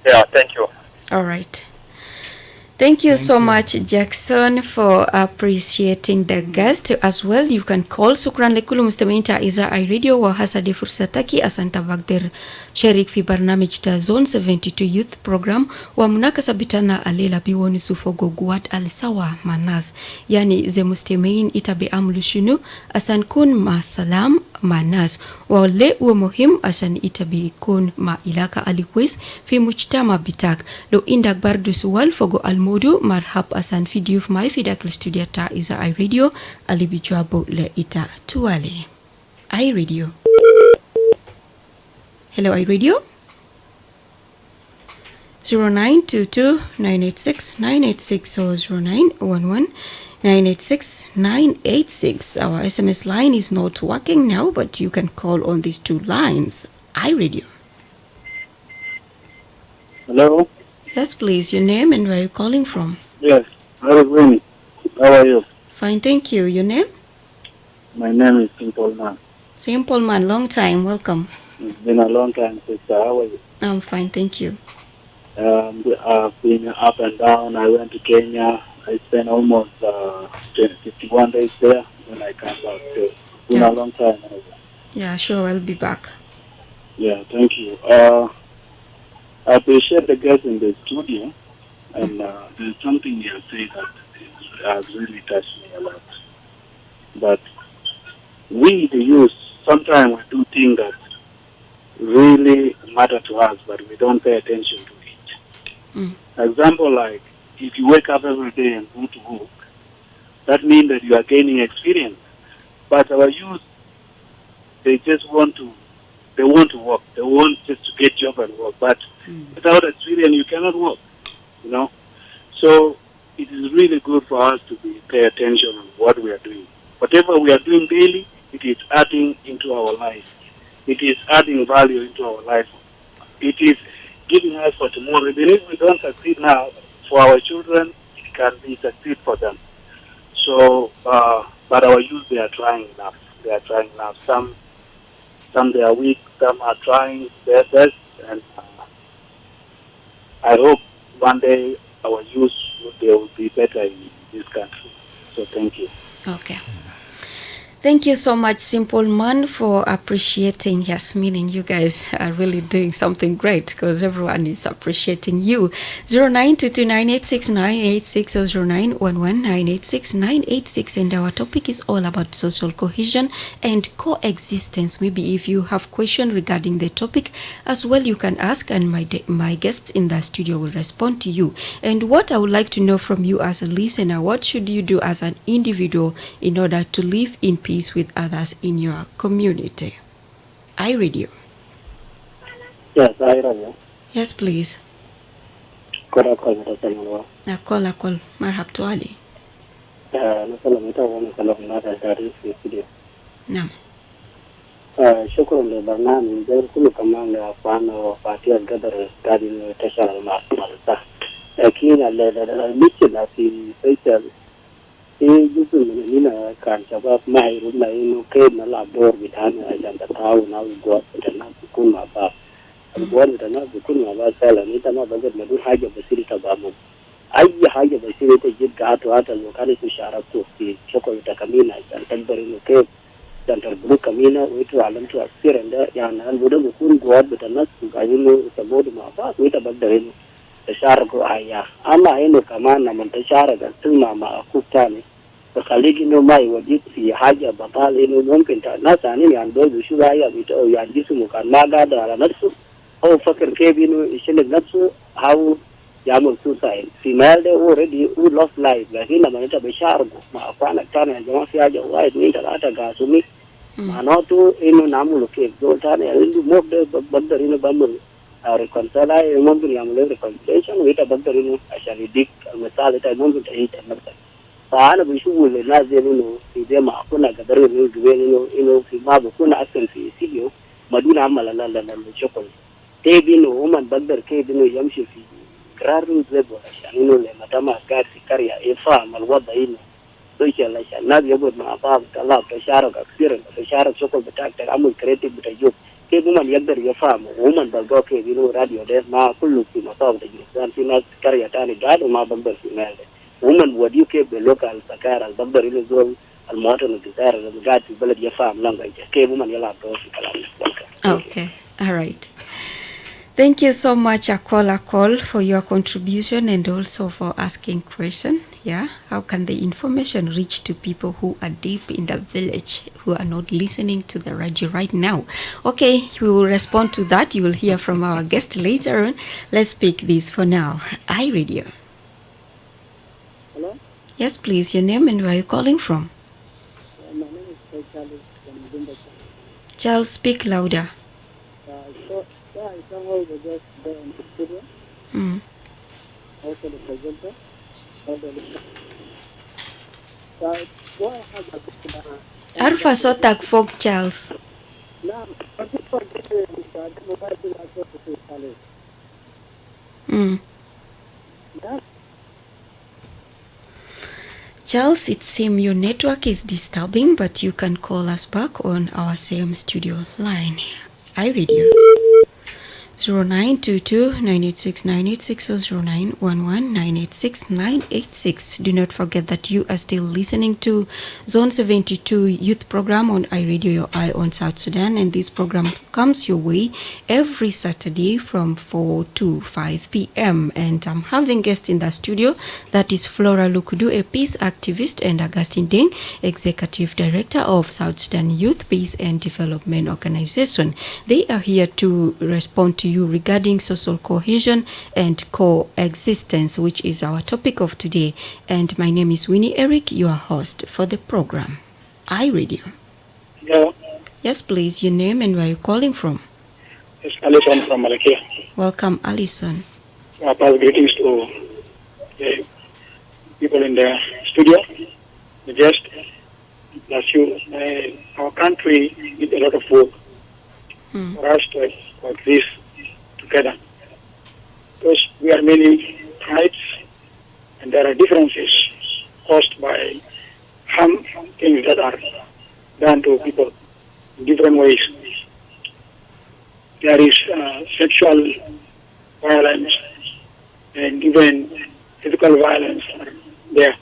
E: Yeah, thank you.
B: All right. Thank you so much, Jackson, for appreciating the guest. As well, you can call. Shukran lekulu mustami'inta iza iRadio wa hasadi fursataki asanta bagder sharik fi barnamij ta Zone 72 Youth Program wa munakasabitana alela biwoni sufogo guat al-sawa manas. Yani ze mustami'in itabi amlu shunu asan kun ma salam manas wale uwe muhim asan itabi kun ma ilaka alikwis fi mujtama bitak lo indak bardu suwal fogo almodu marhab asan fidiuf mai fidakil studia ta iza iRadio alibijuabo le ita tuwale iRadio. Hello iRadio 0922-986-986 or 0911-986-986. Our SMS line is not working now, but you can call on these two lines. iRadio.
F: Hello?
B: Yes, please. Your name and where you're calling from.
F: Yes, very good. How are you?
B: Fine, thank you. Your name?
F: My name is Simple Man.
B: Simple Man, long time. Welcome.
F: It's been a long time, sister. How are you?
B: I'm fine, thank you.
F: I've been up and down. I went to Kenya. I spent almost 51 days there. Then I came back. It's been a long time.
B: Yeah, sure. I'll be back.
F: Yeah, thank you. I appreciate the guests in the studio. And there's something you say that has really touched me a lot. But we, the youth, sometimes we do things that really matter to us, but we don't pay attention to it. Example, like if you wake up every day and go to work, that means that you are gaining experience. But our youth, they just want to work. They want just to get job and work. But without experience, you cannot work. You know, so it is really good for us to pay attention on what we are doing. Whatever we are doing daily, it is adding into our life. It is adding value into our life. It is giving us for tomorrow. Even if we don't succeed now, for our children, it can be succeed for them. So, but our youth, they are trying enough. They are trying enough. Some they are weak. Some are trying their best, and I hope one day our youth they will be better in this country. So, thank you.
B: Okay. Thank you so much, Simple Man, for appreciating. Yes, meaning you guys are really doing something great because everyone is appreciating you. 0922-986-986 or 0911-986-986. And our topic is all about social cohesion and coexistence. Maybe if you have question regarding the topic as well, you can ask, and my guests in the studio will respond to you. And what I would like to know from you as a listener, what should you do as an individual in order to live in peace with others in your community? iRadio.
F: Yes, iRadio.
B: Yes, please.
F: Call.
B: Akol. Marhab to Ali. Naam.
F: شكرا للبرنامج ده كله كمان أخواننا وفاتي القدر قاعدين تشعر المعلومات أكيد المشكلة في فيصل جزء من هنا كان شباب ما يرون إنه كيف نلعب دور بدهنا عشان تتعاون أو الجواب الناس يكون مع بعض الجواب الناس يكون مع بعض فعلا أنت ما بقدر ندور حاجة بسيطة تماما أي حاجة بسيطة تجد قاعدة هذا المكان يشاركوا في شكل تكمين عشان تقدر إنه كيف تنتظروا كمينا ويتعلموا أكثر عند يعني البدو يكون جواب الناس قاعدين يسموه مع بعض ويتبدر إنه تشاركوا أيها أما إنه كمان لما تشارك تسمع مع أخوك تاني فخليك إنه ما يوديك في حاجة بطال إنه ممكن ناس ثانيين يعندوا شو هاي أو يعجزوا كان ما قادر على نفسه أو فكر كيف إنه يشيل نفسه أو يعمل سوسايد في مال ده already we lost life لكن لما أنت بشاركوا مع أخوانك تاني يا جماعة في حاجة واحد اثنين ثلاثة قاسمي معناته إنه نعمله كيف دول تاني إنه مو بقدر إنه بعمل reconcile ممكن يعملوا reconciliation ويتا بقدر إنه عشان يديك المثال ده ممكن تعيش نفسك فأنا بشوف الناس دي إنه في ده ما كنا قدروا إنه في ما بكون أصلا في سيو ما دون عمل لا الشغل كيف إنه هم بقدر كيف إنه يمشي في قرار زبوا عشان إنه لما تما قاعد في كريا يفهم الوضع إنه سوشيال عشان الناس يقعد مع بعض الله تشارك أكثر تشارك شغل بتاعك تعمل كريتيف بتجوب كيف من يقدر يفهم ومن بلقوا كيف يلو راديو ده ما كله في مصاب الجنسان في ناس كريه تاني قاعد وما بقدر في مال ومن وديو كيف باللوكال سكار البقدر يلو زول المواطن الجزائر اللي قاعد في البلد يفهم لانجا كيف من يلعب دور في كلامنا.
B: Okay, all right. Thank you so much, Akol, for your contribution and also for asking question. Yeah, how can the information reach to people who are deep in the village who are not listening to the radio right now? Okay, we will respond to that. You will hear from our guest later on. Let's pick this for now. iRadio.
F: Hello?
B: Yes, please, your name and where you're calling from.
F: My name is Charles from Zimba.
B: Charles, speak louder.
F: Somehow we just there in the studio, also the presenter, all the listeners. Why have a good
B: Arfa sotak folk Charles.
F: now, but people get the mobile bill as well to Charles. Yeah.
B: Charles, it seems your network is disturbing, but you can call us back on our same studio line. iRadio. 0922-986-986 or 0911-986-986. Do not forget that you are still listening to Zone 72 Youth Program on iRadio, your eye on South Sudan, and this program comes your way every Saturday from 4 to 5 p.m. And I'm having guests in the studio. That is Flora Lukudu, a peace activist, and Augustine Deng, Executive Director of South Sudan Youth Peace and Development Organization. They are here to respond to you regarding social cohesion and coexistence, which is our topic of today. And my name is Winnie Eric, your host for the program. iRadio.
F: Hello.
B: Yes, please, your name and where you're calling from.
F: It's Alison from Malakia.
B: Welcome, Alison.
F: I pass greetings to the people in the studio, the guest. Bless you. Our country needs a lot of work for us to exist together. Because we are many tribes and there are differences caused by harm things that are done to people in different ways. There is sexual violence and even physical violence are there.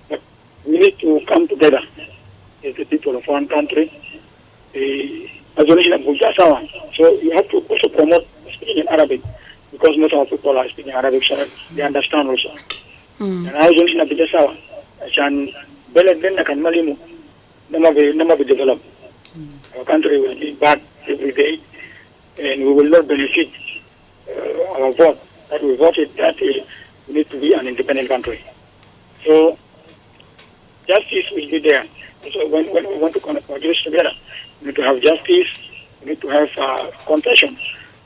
F: But we need to come together as the people of one country. So you have to also promote speaking in Arabic because most of our people are speaking Arabic, so they understand also. And I was in Abijasawa. And Belet can Malimu, never be developed. Our country will be bad every day, and we will not benefit our vote. That we voted that we need to be an independent country. So justice will be there. So when we want to coexist together, we need to have justice, we need to have confession.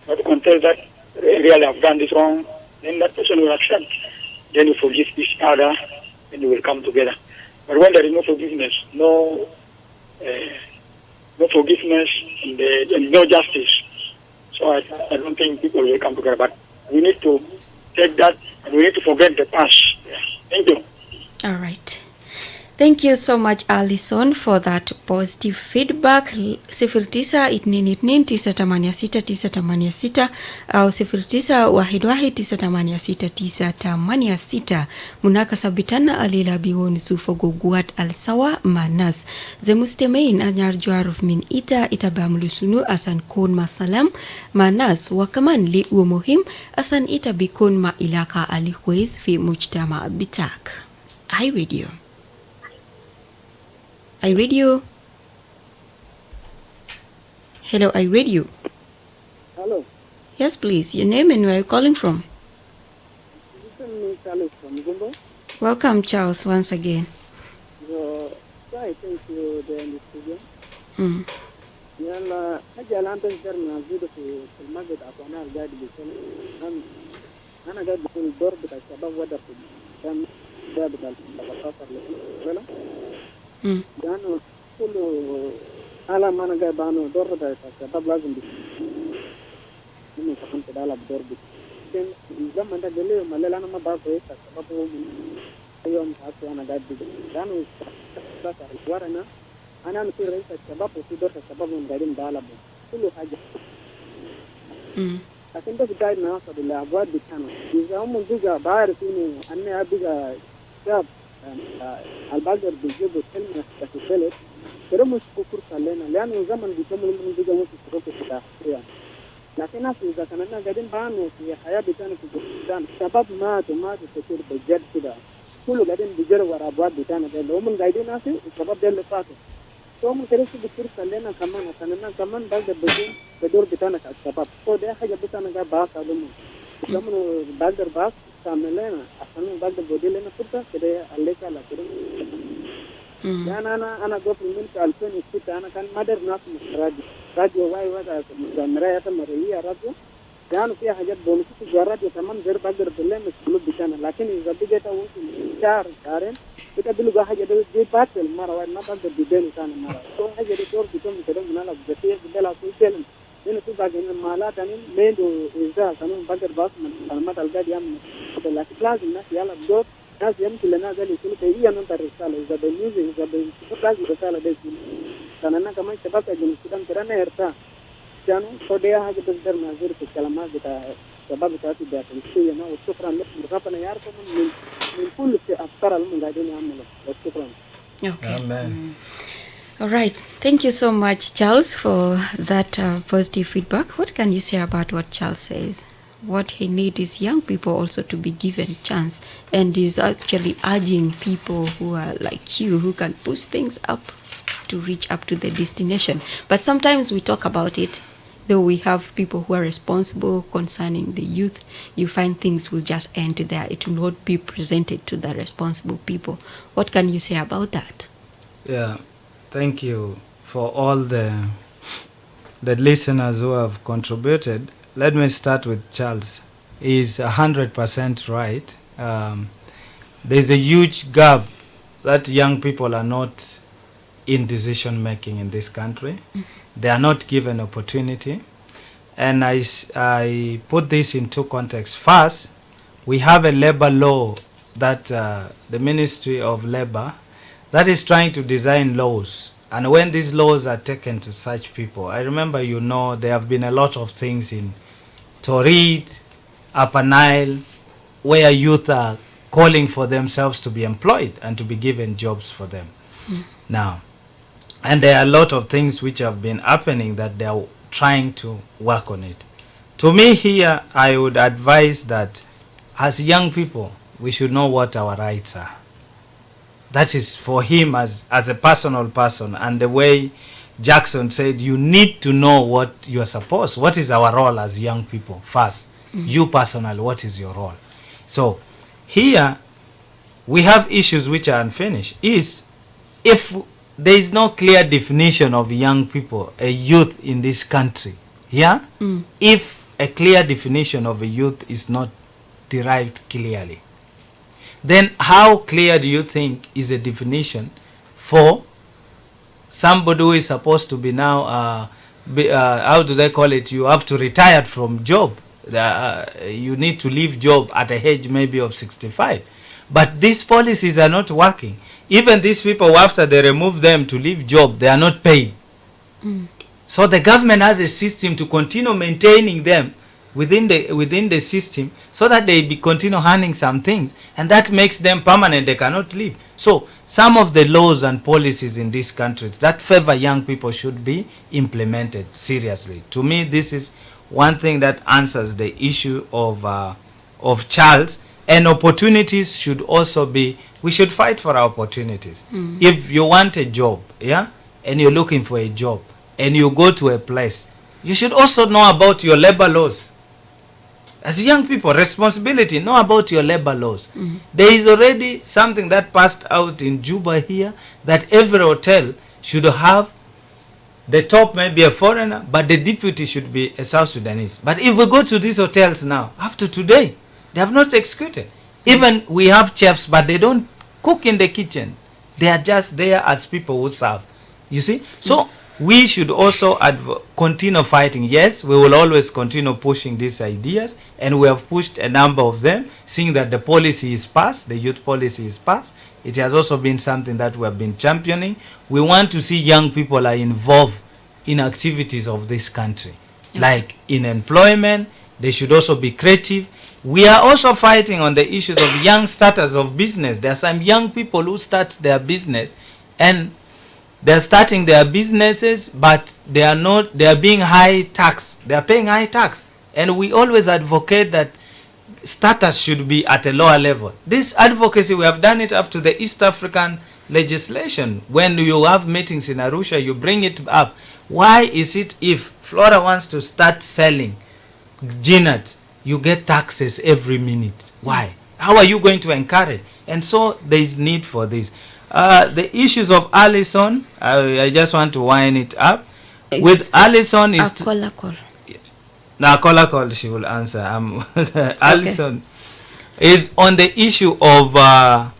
F: Not to confess that really I've done this wrong, then that person will accept. Then you forgive each other, and you will come together. But when there is no forgiveness, no forgiveness, and no justice, so I don't think people will come together. But we need to take that, and we need to forget the past. Yeah. Thank you.
B: All right. Thank you so much, Alison, for that positive feedback. 0922-986-986 au 0911-986-986 munaka sabitana alila biwon sufo guguat al-sawa manas zemustemein anyar juaruf min ita bamlusunu asan kon masalam manas wakaman li umuhim asan ita bikon ma ilaka alikhwez fi mujtama bitak. iRadio. iRadio. Hello, iRadio.
F: Hello.
B: Yes, please. Your name and where you're calling from.
F: This is Charles from Gumbo.
B: Welcome, Charles, once again.
F: So I thank you there in the studio.
G: yalla ajala an tan jarna zudo fi magad afana gadi bisan ana gadi kun dor bita sabab wada fi dan da bita bakafar wala dano kullu ala mana gadi bano dor da sabab lazim bi ni fakam dala dor bi den zaman da gele malala na ba ko sabab ayom hatu ana gadi dano da warana ana nufi rais sababu si dota sababu ngalim dala bo كل حاجة.
B: Mm.
G: لكن ده قاعد ناخذ الأبواب بتاعنا. إذا هم بقى بعرف إنه أنا بقى شاب البقدر بيجيبوا كلمة في البلد كده مش فرصة لنا لأنه زمن بيكمل من بقى مش فرصة في يعني. لكن ناس إذا كنا قاعدين بانوا في حياة بتاعنا في البلدان شباب ماتوا كثير بجد كده كله قاعدين بيجروا ورا أبواب بتاعنا ده هم قاعدين ناس الشباب ده اللي فاتوا. هم كده شو فرصة لنا كمان عشان كمان بقدر بجين بدور بتاعنا كشباب. ده حاجة بتاعنا قاعد باص عليهم. كمان بقدر باص تعمل لنا عشان بقدر بدي لنا فرصة كده عليك على كده. يعني أنا قبل من 2006 أنا كان مدر ناس مش راديو واي وهذا مراية مرئية راديو يعني فيها حاجات بونسيت الراديو كمان غير بقدر بالله مش كله بتاعنا لكن إذا بقيت أقول شهرين بتقبلوا حاجة دي باتل مرة واحد ما بقدر بدينه ثاني مرة تو حاجة دي دور بتوم كده من على بجتيه بدلا كل كلام هنا تو باقي إن مالات يعني ميندو إذا كانوا بقدر باص من كلمات الجاد يام لكن لازم الناس يلا بدور ناس يمكن لنا قال يقول كي أنا ننتظر رسالة إذا بالنيوز إذا لازم رسالة ده كان أنا كمان شباب أجنبي كده كنا يرتاح كانوا صديا حاجة بقدر نازل في الكلمات بتاع شباب بتاعتي ده الشيء أنا وشكرا لكم ربنا يعرفهم من كل أفكار اللي قاعدين يعملوا وشكرا.
B: Okay.
C: Amen.
B: All right. Thank you so much, Charles, for that positive feedback. What can you say about what Charles says? What he needs is young people also to be given chance, and is actually urging people who are like you, who can push things up to reach up to the destination. But sometimes we talk about it, though we have people who are responsible concerning the youth, you find things will just end there. It will not be presented to the responsible people. What can you say about that?
C: Yeah, thank you for all the listeners who have contributed. Let me start with Charles. He's 100% right. There's a huge gap that young people are not in decision making in this country. They are not given opportunity. And I put this in two contexts. First, we have a labor law that the Ministry of Labor that is trying to design laws. And when these laws are taken to such people, I remember, there have been a lot of things in Torit, Upper Nile, where youth are calling for themselves to be employed and to be given jobs for them. Now, and there are a lot of things which have been happening that they are trying to work on it. To me here, I would advise that as young people, we should know what our rights are. That is for him as a personal person, and the way Jackson said, you need to know what you are supposed. What is our role as young people first? You personally, what is your role? So here we have issues which are unfinished. Is if there is no clear definition of young people, a youth in this country, yeah? If a clear definition of a youth is not derived clearly, then how clear do you think is the definition for somebody who is supposed to be now, how do they call it? You have to retire from job. You need to leave job at a age maybe of 65. But these policies are not working. Even these people, after they remove them to leave job, they are not paid. So the government has a system to continue maintaining them within the system so that they continue earning some things, and that makes them permanent. They cannot leave. So some of the laws and policies in these countries that favor young people should be implemented seriously. To me, this is one thing that answers the issue of Charles. And opportunities should also be, we should fight for our opportunities. If you want a job, yeah, and you're looking for a job, and you go to a place, you should also know about your labor laws. As young people, responsibility, know about your labor laws. There is already something that passed out in Juba here, that every hotel should have the top maybe a foreigner, but the deputy should be a South Sudanese. But if we go to these hotels now, after today, they have not executed. Even we have chefs, but they don't cook in the kitchen. They are just there as people who serve. You see? So we should also continue fighting. Yes, we will always continue pushing these ideas, and we have pushed a number of them, seeing that the policy is passed, the youth policy is passed. It has also been something that we have been championing. We want to see young people are involved in activities of this country. Like in employment, they should also be creative. We are also fighting on the issues of young starters of business. There are some young people who start their business and they're starting their businesses, but they are being high tax. They are paying high tax. And we always advocate that starters should be at a lower level. This advocacy, we have done it up to the East African legislation. When you have meetings in Arusha, you bring it up. Why is it if Flora wants to start selling peanuts, you get taxes every minute? Why? How are you going to encourage? And so there is need for this. The issues of Allison, I just want to wind it up. With Allison is...
B: call.
C: Now, call, she will answer. Allison is on the issue of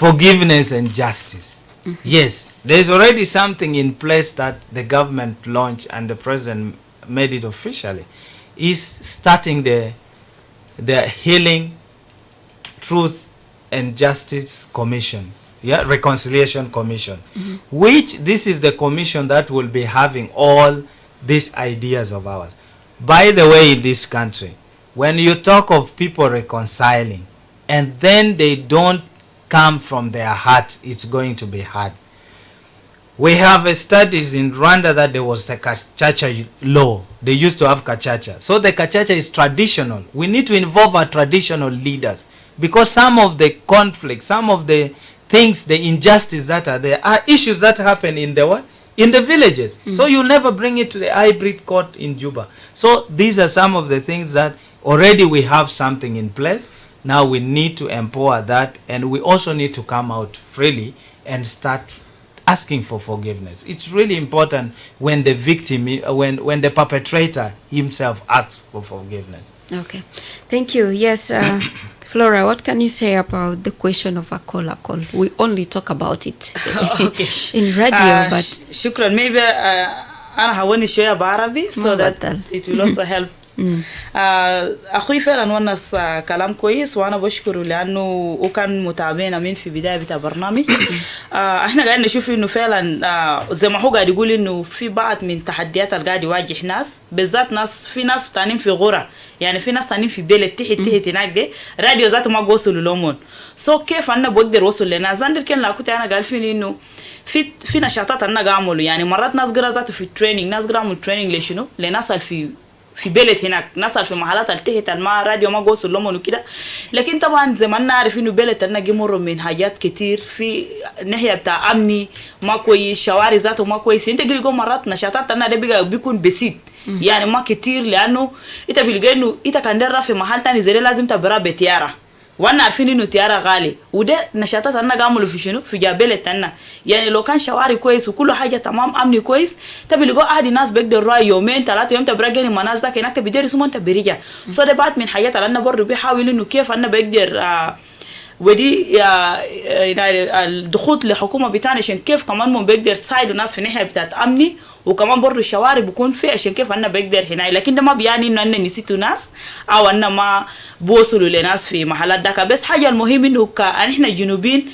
C: forgiveness and justice. Yes, there's already something in place that the government launched and the president made it officially. Is starting the Healing, Truth and Justice Commission. Reconciliation Commission, which this is the commission that will be having all these ideas of ours. By the way, in this country, when you talk of people reconciling and then they don't come from their heart, it's going to be hard. We have studies in Rwanda that there was a kachacha law. They used to have kachacha. So the kachacha is traditional. We need to involve our traditional leaders, because some of the conflicts, some of the things, the injustice that are there are issues that happen in the what? In the villages. So you'll never bring it to the hybrid court in Juba. So these are some of the things that already we have something in place. Now we need to empower that, and we also need to come out freely and start asking for forgiveness. It's really important when the victim, when the perpetrator himself asks for forgiveness.
B: Okay, thank you. Yes, Flora, what can you say about the question of a call? We only talk about it in radio, but
D: shukran. Maybe أنا هوني شوية بعربي so that it will also help. أخوي فعلا ونس كلام كويس، وأنا بشكره لأنه وكان متابعنا من في بداية بتاع برنامج. إحنا قاعدين نشوف إنه فعلا زي ما هو قاعد يقول إنه في بعض من تحديات اللي قاعد يواجه ناس، بالذات ناس في ناس تانين في غرة، يعني في ناس تانين في بلد تحت هناك ده راديو ذاته ما بوصلوا لهم. سو كيف أنا بقدر أوصل لنا؟ زاندر كان لا كنت أنا قال فيني إنه في نشاطات أنا قاعمله، يعني مرات ناس قرا ذاته في تريننج، ناس قرا عمل تريننج لشنو؟ لناس في بلد هناك، ناس في محلات التهت ما راديو ما قوصل لهم وكده. لكن طبعا زي ما نعرف انه بلد أنا جمر من حاجات كتير، في ناحية بتاع امني ما كويس، شوارع ذاته ما كويس. انت قلت مرات نشاطات أنا ده بيكون بسيط، يعني ما كتير، لانه انت بيلقى انه انت كان درا في محل تاني زي لازم تبرا بتيارة، وانا عارفين انه تيارة غالي، وده نشاطات انا قاموا في شنو في جابلة انا. يعني لو كان شوارع كويس وكل حاجه تمام امني كويس، تبي لقوا عادي ناس بيقدر راي يومين ثلاثه يوم تبرجني مناس ذاك هناك بيدرس وانت برجع. سو ده بعد من حاجات انا برضه بيحاول انه كيف انا بقدر ودي الدخول لحكومه بتاعنا عشان كيف كمان مو بقدر تساعد الناس في ناحيه بتاعت امني، وكمان برضه الشوارع بيكون فيه عشان كيف انا بقدر هنا. لكن ده ما بيعني انه انا نسيتوا ناس او انا ما بوصلوا لناس في محلات داك. بس حاجه المهم انه احنا جنوبين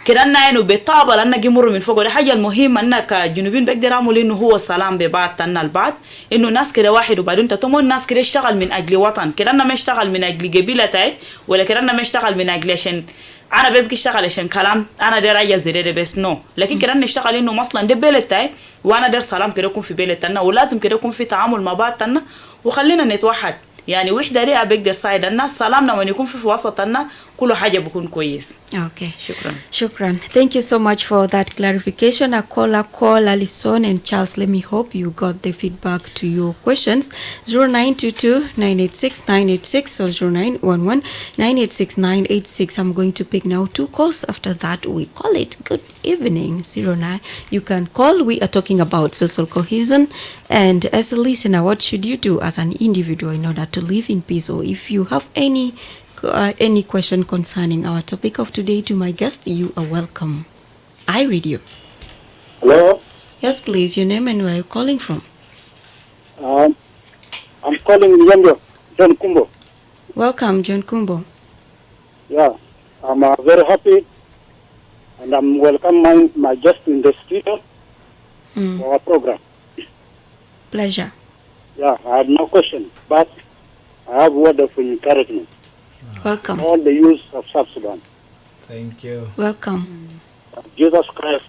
D: كرنا انه بالطابع لنا جمر من فوق. ده حاجه المهم انك جنوبين بقدر اعمل انه هو السلام ببعض تنا البعض، انه ناس كده واحد وبعدين تتمون الناس كده يشتغل من اجل وطن، كرنا ما يشتغل من اجل قبيله تاعي، ولا كرنا ما يشتغل من اجل عشان انا بس اشتغل عشان كلام انا داير اجي زي ده بس نو. لكن كرنا نشتغل انه مثلا ده بلد تاعي وانا داير سلام كده يكون في بلد تنا، ولازم كده يكون في تعامل مع بعض تنا، وخلينا نتوحد. يعني وحده دي بقدر تساعد الناس. سلامنا لما يكون في وسطنا كل حاجه بكون كويس.
B: Okay.
D: شكرا.
B: Thank you so much for that clarification. A call Alison and Charles. Let me hope you got the feedback to your questions. 0922-986-986 or 0911-986-986. I'm going to pick now 2 calls. After that, we call it good evening. 09. You can call. We are talking about social cohesion. And as a listener, what should you do as an individual in order to live in peace? Or if you have any question concerning our topic of today to my guest, you are welcome. I read you.
F: Hello?
B: Yes, please. Your name and where you're calling from.
F: I'm calling Yanjo, John Kumbo.
B: Welcome, John Kumbo.
F: Yeah, I'm very happy, and I'm welcome my guest in the studio for our program.
B: Pleasure.
F: Yeah, I have no question, but I have word of encouragement.
B: Welcome.
F: All the youth of South Sudan.
C: Thank you.
B: Welcome.
F: Jesus Christ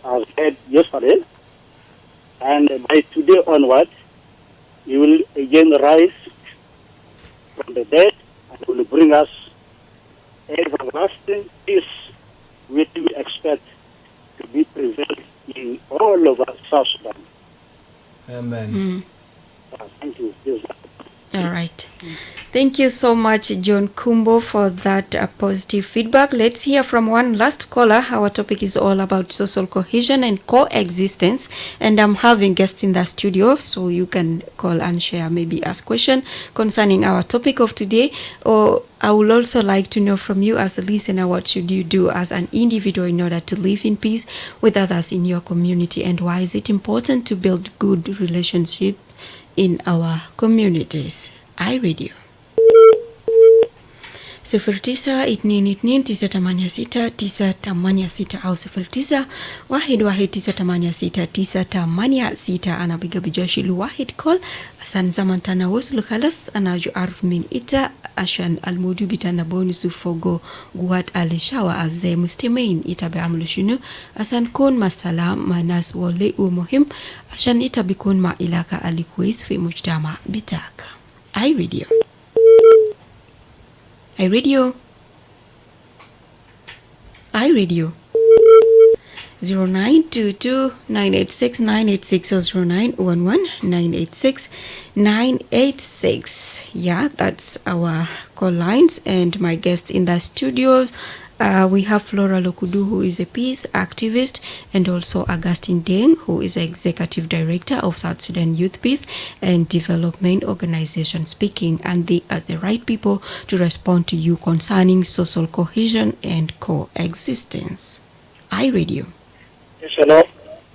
F: has said yesterday, and by today onward, he will again rise from the dead and will bring us everlasting peace, which we expect to be preserved in all of our South Sudan.
C: Amen.
F: Thank you. Yes.
B: All right. Thank you so much, John Kumbo, for that positive feedback. Let's hear from one last caller. Our topic is all about social cohesion and coexistence, and I'm having guests in the studio, so you can call and share, maybe ask question concerning our topic of today. Or I would also like to know from you as a listener, what should you do as an individual in order to live in peace with others in your community, and why is it important to build good relationship in our communities? I read you. 0922986986 au 0911986986. Ana biga bijashi lu wahid call asan zaman tana waslu khalas ana ju arf min ita ashan almudu bitana bonus fogo guat alishawa azay mustimain ita biamlu shunu asan kun masala manas wale u muhim ashan ita bikun ma ilaka alikwis fi mujtama bitaka. I radio. I radio. I radio. 0922986986 or 0911986986. Yeah, that's our call lines. And my guests in the studio, we have Flora Lokudu, who is a peace activist, and also Augustine Deng, who is Executive Director of South Sudan Youth Peace and Development Organization, speaking, and they are the right people to respond to you concerning social cohesion and coexistence. I radio.
F: Yes, hello.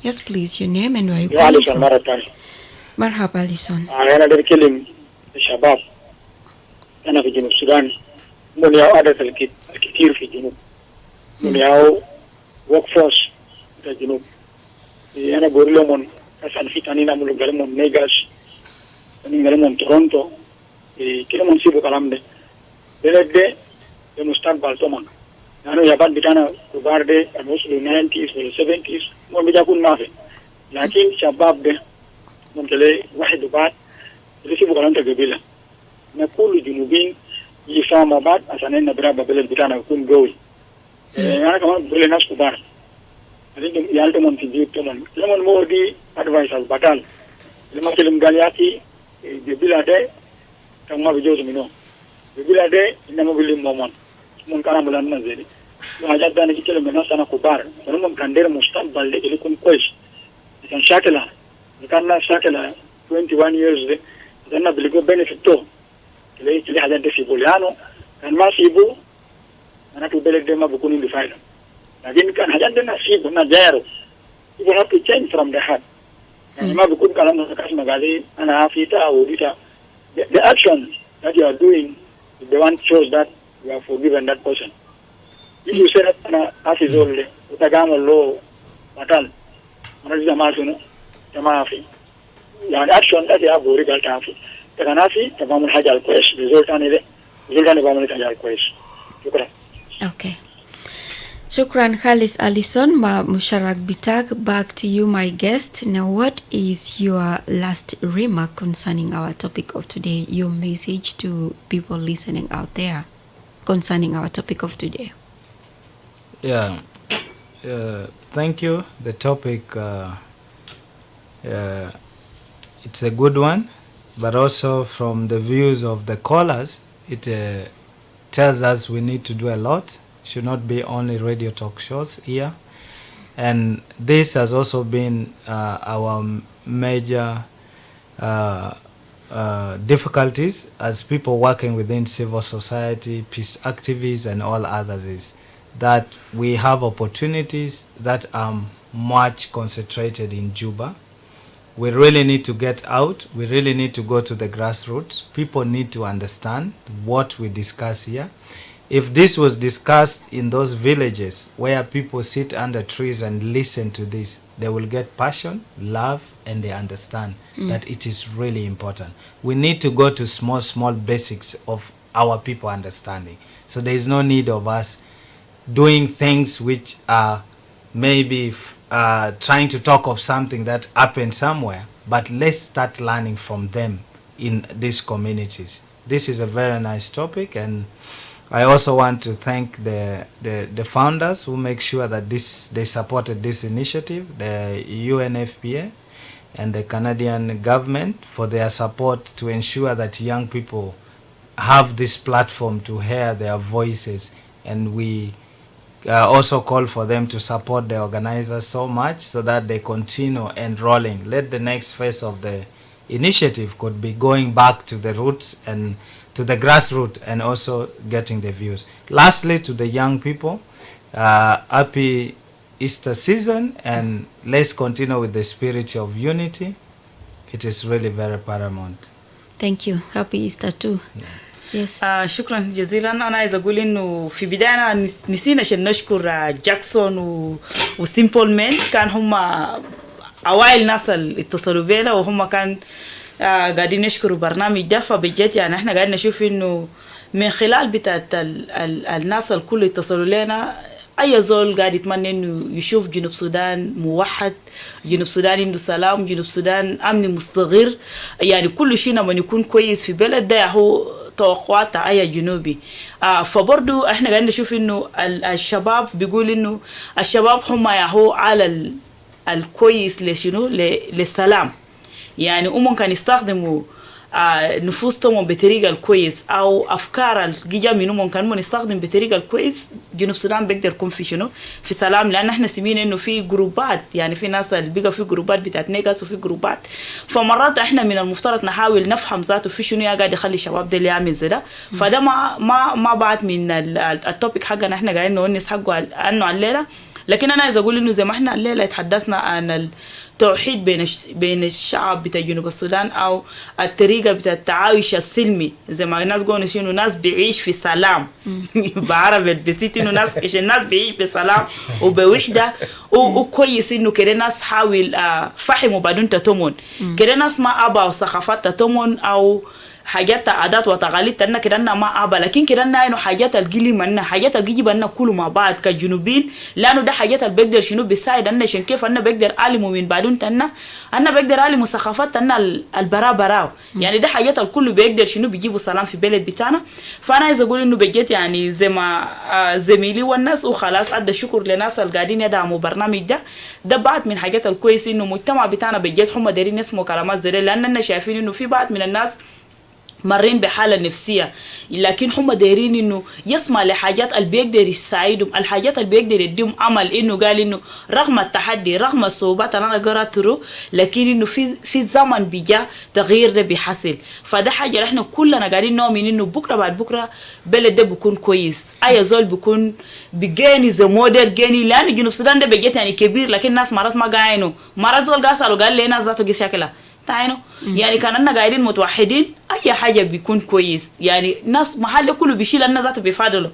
B: Yes, please, your name and where you
F: Yeah,
B: calling
F: Alison
B: from.
F: Marathon.
B: Marhaba, Alison.
F: أنا بدي أكلم الشباب. أنا في جنوب السودان. من ياو عدد الكثير في جنوب. من ياو workforce في جنوب. أنا بقول لهم أصلا في تاني نعمل كلامهم نيجاس. تاني كلامهم تورونتو. كلامهم سيبو كلام ده. بلد ده المستقبل طبعا. أنا يابان بتاعنا كبار ده الموسم 90s ولا 70s ما بيجاكون ما في. لكن شباب ده ممكن واحد وبعد يسيبوا كلام تقبله. نقول الجنوبيين يفهموا بعض عشان إن برابر بلد بتاعنا يكون قوي. أنا كمان بقول للناس كبار. لكن يالتهم في جيب تمام. لما المودي advice البطل. لما كلم قالياتي ببلا ده كم بيجوز منه. ببلا ده إنما بيلم مومن. من كلام بلان نزلي. وهذا ده نجي كلم الناس أنا كبار. فلما كان دير مستقبل ده يكون كويس. كان شاكله. كان شاكله 21 years ده. لأن بيلقوا benefit تو. كلي حاجة ده في بوليانو. كان ما سيبو. أنا في بلد ده ما بكون indifferent. لكن كان حاجة ده نسيبه نجاره. You have to change from the heart. ما بكون كلام نسكاس مقالي أنا عافيتا أو ديتا. The action that you are doing is the one shows that you have forgiven that person. If you say that أنا عافي زول وتجامل له بطل. أنا جزء ما سنو تما عافي. يعني action that you have already got عافي. كان عافي تبغى حاجة الكويس. result أنا ده. result أنا بعمل حاجة الكويس. شكرا.
B: Okay. Shukran Khalis Alison Musharak Bitak. Back to you, my guest. Now, what is your last remark concerning our topic of today? Your message to people listening out there concerning our topic of today.
C: Yeah. Thank you. The topic, it's a good one, but also from the views of the callers, it tells us we need to do a lot. Should not be only radio talk shows here. And this has also been our major difficulties as people working within civil society, peace activists and all others, is that we have opportunities that are much concentrated in Juba. We really need to get out. We really need to go to the grassroots. People need to understand what we discuss here. If this was discussed in those villages where people sit under trees and listen to this, they will get passion, love, and they understand that it is really important. We need to go to small basics of our people understanding. So there is no need of us doing things which are maybe trying to talk of something that happened somewhere, but let's start learning from them in these communities. This is a very nice topic, and I also want to thank the founders who make sure that they supported this initiative, the UNFPA and the Canadian government, for their support to ensure that young people have this platform to hear their voices. And we also call for them to support the organizers so much so that they continue enrolling. Let the next phase of the initiative could be going back to the roots and to the grassroots and also getting the views. Lastly, to the young people, happy Easter season, and let's continue with the spirit of unity. It is really very paramount.
B: Thank you. Happy Easter too. Yes.
D: شكرا جزيلا. أنا عايز أقول إنه في بداية نسينا عشان نشكر جاكسون وسيمبل مان، كان هم أوائل ناس اللي اتصلوا بينا، وهم كان قاعدين يشكروا برنامج ده. فبجد يعني احنا قاعدين نشوف انه من خلال بتاعت الناس الكل اتصلوا لنا، اي زول قاعد يتمنى انه يشوف جنوب السودان موحد، جنوب السودان عنده سلام، جنوب السودان امن مستقر، يعني كل شيء لما يكون كويس في بلد ده هو توقعات اي جنوبي. فبرضو احنا قاعدين نشوف انه الشباب بيقول انه الشباب هم ياهو على الكويس لشنو للسلام، يعني ممكن يستخدموا نفوسهم بطريقة الكويس أو أفكار الجيجا منهم ممكن نستخدم بطريقة الكويس. جنوب السودان بيقدر يكون في شنو في سلام، لأن احنا سمعنا إنه في جروبات، يعني في ناس اللي بيجا في جروبات بتاعت نيجاس وفي جروبات. فمرات احنا من المفترض نحاول نفهم ذاته في شنو قاعد يخلي الشباب ده اللي يعمل زي ده. فده ما بعد من التوبيك حقنا احنا قاعدين نونس حقه عنه الليلة. لكن أنا عايز أقول إنه زي ما احنا الليلة تحدثنا عن التوحيد بين الشعب بتاع جنوب السودان، أو الطريقة بتاع التعايش السلمي، زي ما الناس قالوا إنه ناس بيعيش في سلام بعربي بسيط، إنه الناس بيعيش بسلام وبوحدة، وكويس إنه كده ناس حاول فهموا بدون تتمون، كده ناس ما أبا ثقافات تتمون أو حاجات عادات وتقاليد تنا كده ما أبا، لكن كده إنه حاجات الجيلي منا، حاجات الجيجي بنا كله مع بعض كجنوبين، لأنه ده حاجات اللي بقدر شنو بيساعد أنا عشان كيف أنا بقدر أعلمه من بعدين تنا، أنا بقدر أعلمه ثقافات تنا البراو، يعني ده حاجات الكل بيقدر شنو بيجيبوا سلام في بلد بتاعنا. فأنا عايز أقول إنه بجد يعني زي ما زميلي والناس وخلاص أدى شكر لناس القاعدين يدعموا برنامج ده بعض من حاجات الكويس إنه مجتمع بتاعنا بجد هم دايرين يسمعوا كلامات زي ده، لأننا شايفين إنه في بعض من الناس مرين بحالة نفسية، لكن هم دايرين انه يسمع لحاجات اللي بيقدر يساعدهم، الحاجات اللي بيقدر يديهم امل، انه قال انه رغم التحدي رغم الصعوبات انا قرأته، لكن انه في زمن بيجا تغيير ده بيحصل. فده حاجة احنا كلنا قاعدين نؤمن انه بكره بعد بكره بلد ده بيكون كويس، اي زول بيكون بيجاني زي مودر جاني، لان جنوب السودان ده بيجي يعني كبير، لكن الناس مرات ما قاعدينه، مرات زول قاسلوا قال لي ناس ذاته شكلها تعينوا، يعني كاننا قاعدين متوحدين اي حاجه بيكون كويس، يعني ناس محل كله بيشيل الناس ذاته بيفادلوا.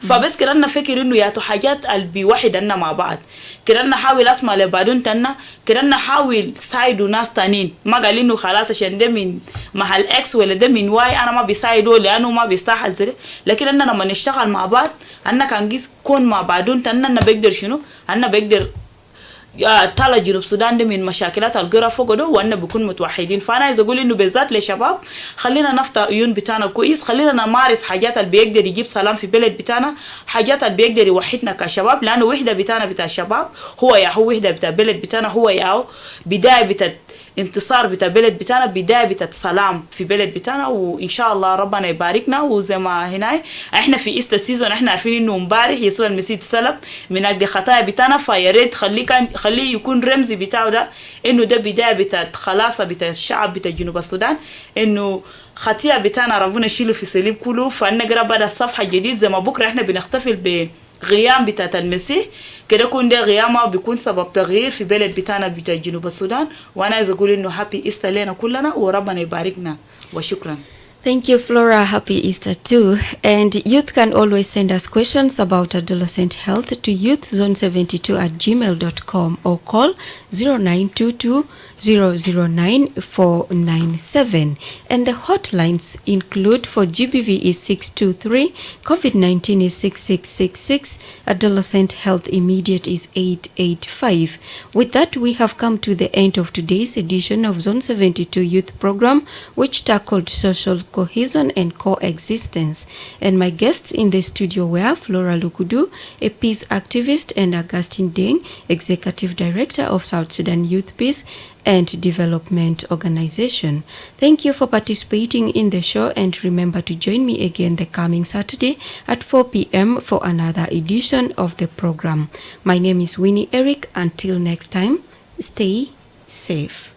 D: فبس كده فكر انه ياتو حاجات اللي بيوحدنا مع بعض، كده نحاول اسمع لبعدين تنا، كده نحاول ساعدوا ناس تانيين، ما قال انه خلاص عشان ده من محل اكس ولا ده من واي انا ما بيساعدوا لانه ما بيستاهل زي، لكن اننا لما نشتغل مع بعض انا كان جيس كون مع بعدين تنا انا بقدر شنو، انا بقدر طالع جنوب السودان ده من مشاكلات القرى فوق ده، وانا بكون متوحدين. فانا عايز اقول انه بالذات للشباب خلينا نفتح عيون بتاعنا كويس، خلينا نمارس حاجات اللي بيقدر يجيب سلام في بلد بتاعنا، حاجات اللي بيقدر يوحدنا كشباب، لانه وحده بتاعنا بتاع الشباب هو وحده بتاع بلد بتاعنا، هو بدايه بتاع انتصار بتاع بلد بتاعنا، بدايه بتاع سلام في بلد بتاعنا، وان شاء الله ربنا يباركنا. وزي ما هنا احنا في ايستر سيزون احنا عارفين انه امبارح يسوع المسيح سلب من اجل خطايا بتاعنا، فيا ريت خليه يكون رمزي بتاعه ده، انه ده بدايه بتاع خلاصه بتاع الشعب بتاع جنوب السودان، انه خطيئه بتاعنا ربنا يشيله في الصليب كله، فنقرا بدا صفحه جديد. زي ما بكره احنا بنحتفل غيام بتاعت المسيح، كده يكون ده غيامه بيكون سبب تغيير في بلد بتاعنا بتاع جنوب السودان. وانا عايز اقول انه هابي ايستر لنا كلنا وربنا يباركنا وشكرا.
B: Thank you, Flora. Happy Easter too. And youth can always send us questions about adolescent health to youthzone72@gmail.com or call 0922 009 497. And the hotlines include for GBV is 623, COVID-19 is 6666, Adolescent Health Immediate is 885. With that, we have come to the end of today's edition of Zone 72 Youth Program, which tackled social cohesion and coexistence. And my guests in the studio were Flora Lukudu, a peace activist, and Augustine Deng, Executive Director of South Sudan Youth Peace and Development Organization. Thank you for participating in the show, and remember to join me again the coming Saturday at 4 p.m. for another edition of the program. My name is Winnie Eric. Until next time, stay safe.